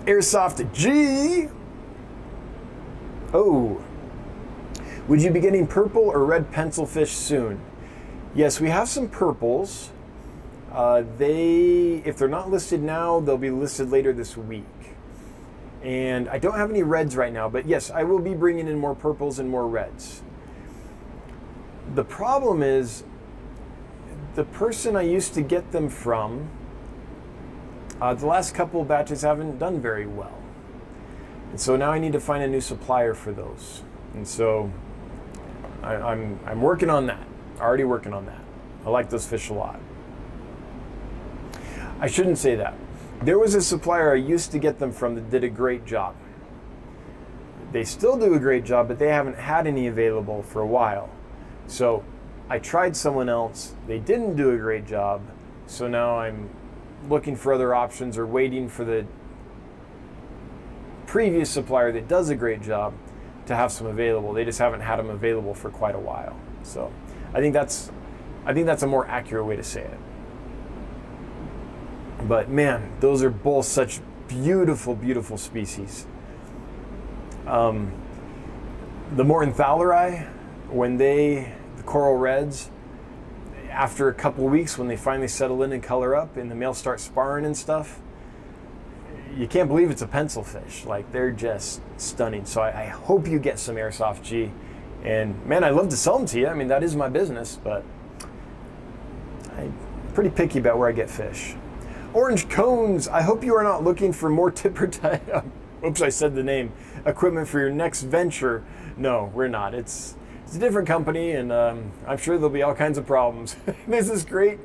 Airsoft G. Oh. Would you be getting purple or red pencilfish soon? Yes, we have some purples. If they're not listed now, they'll be listed later this week. And I don't have any reds right now, but yes, I will be bringing in more purples and more reds. The problem is, the person I used to get them from, the last couple batches haven't done very well. And so now I need to find a new supplier for those. And so I'm working on that. Already working on that. I like those fish a lot. I shouldn't say that. There was a supplier I used to get them from that did a great job. They still do a great job, but they haven't had any available for a while. So I tried someone else. They didn't do a great job. So now I'm looking for other options or waiting for the previous supplier that does a great job to have some available. They just haven't had them available for quite a while. So I think that's a more accurate way to say it. But man, those are both such beautiful, beautiful species. The Mortenthaleri, the coral reds, after a couple of weeks when they finally settle in and color up and the males start sparring and stuff, you can't believe it's a pencil fish. Like, they're just stunning. So I hope you get some Airsoft G. And man, I'd love to sell them to you. I mean, that is my business, but I'm pretty picky about where I get fish. Orange Cones, I hope you are not looking for more tipper type, oops, I said the name, equipment for your next venture. No, we're not. It's a different company, and I'm sure there'll be all kinds of problems. There's this great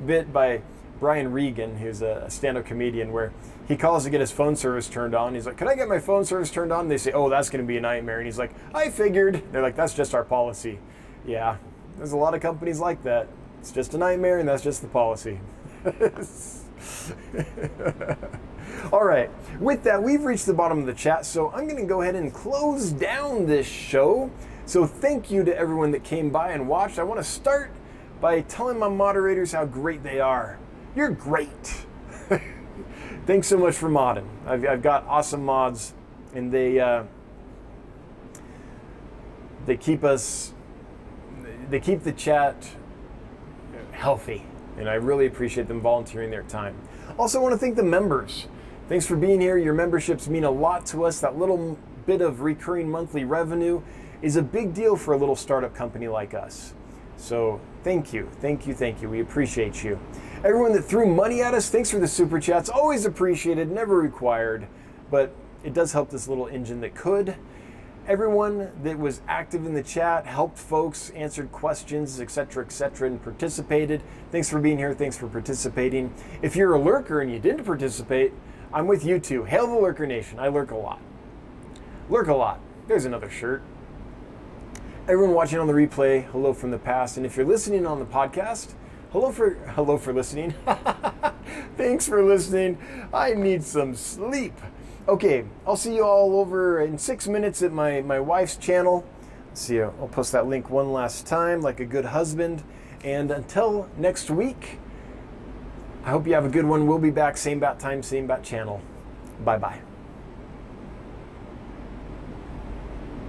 bit by Brian Regan, who's a stand-up comedian, where he calls to get his phone service turned on. He's like, can I get my phone service turned on? And they say, oh, that's going to be a nightmare. And he's like, I figured. They're like, that's just our policy. Yeah, there's a lot of companies like that. It's just a nightmare, and that's just the policy. All right, with that, we've reached the bottom of the chat, so I'm going to go ahead and close down this show. So thank you to everyone that came by and watched. I want to start by telling my moderators how great they are. You're great. Thanks so much for modding. I've got awesome mods, and they keep the chat healthy, and I really appreciate them volunteering their time. Also, I want to thank the members. Thanks for being here. Your memberships mean a lot to us. That little bit of recurring monthly revenue is a big deal for a little startup company like us. So thank you, thank you, thank you. We appreciate you. Everyone that threw money at us, thanks for the super chats. Always appreciated, never required, but it does help this little engine that could. Everyone that was active in the chat, helped folks, answered questions, etc., and participated. Thanks for being here. Thanks for participating. If you're a lurker and you didn't participate, I'm with you too. Hail the Lurker Nation. I lurk a lot. Lurk a lot. There's another shirt. Everyone watching on the replay, hello from the past. And if you're listening on the podcast, hello for listening. Thanks for listening. I need some sleep. Okay, I'll see you all over in 6 minutes at my wife's channel. See you. I'll post that link one last time, like a good husband. And until next week, I hope you have a good one. We'll be back, same bat time, same bat channel. Bye-bye.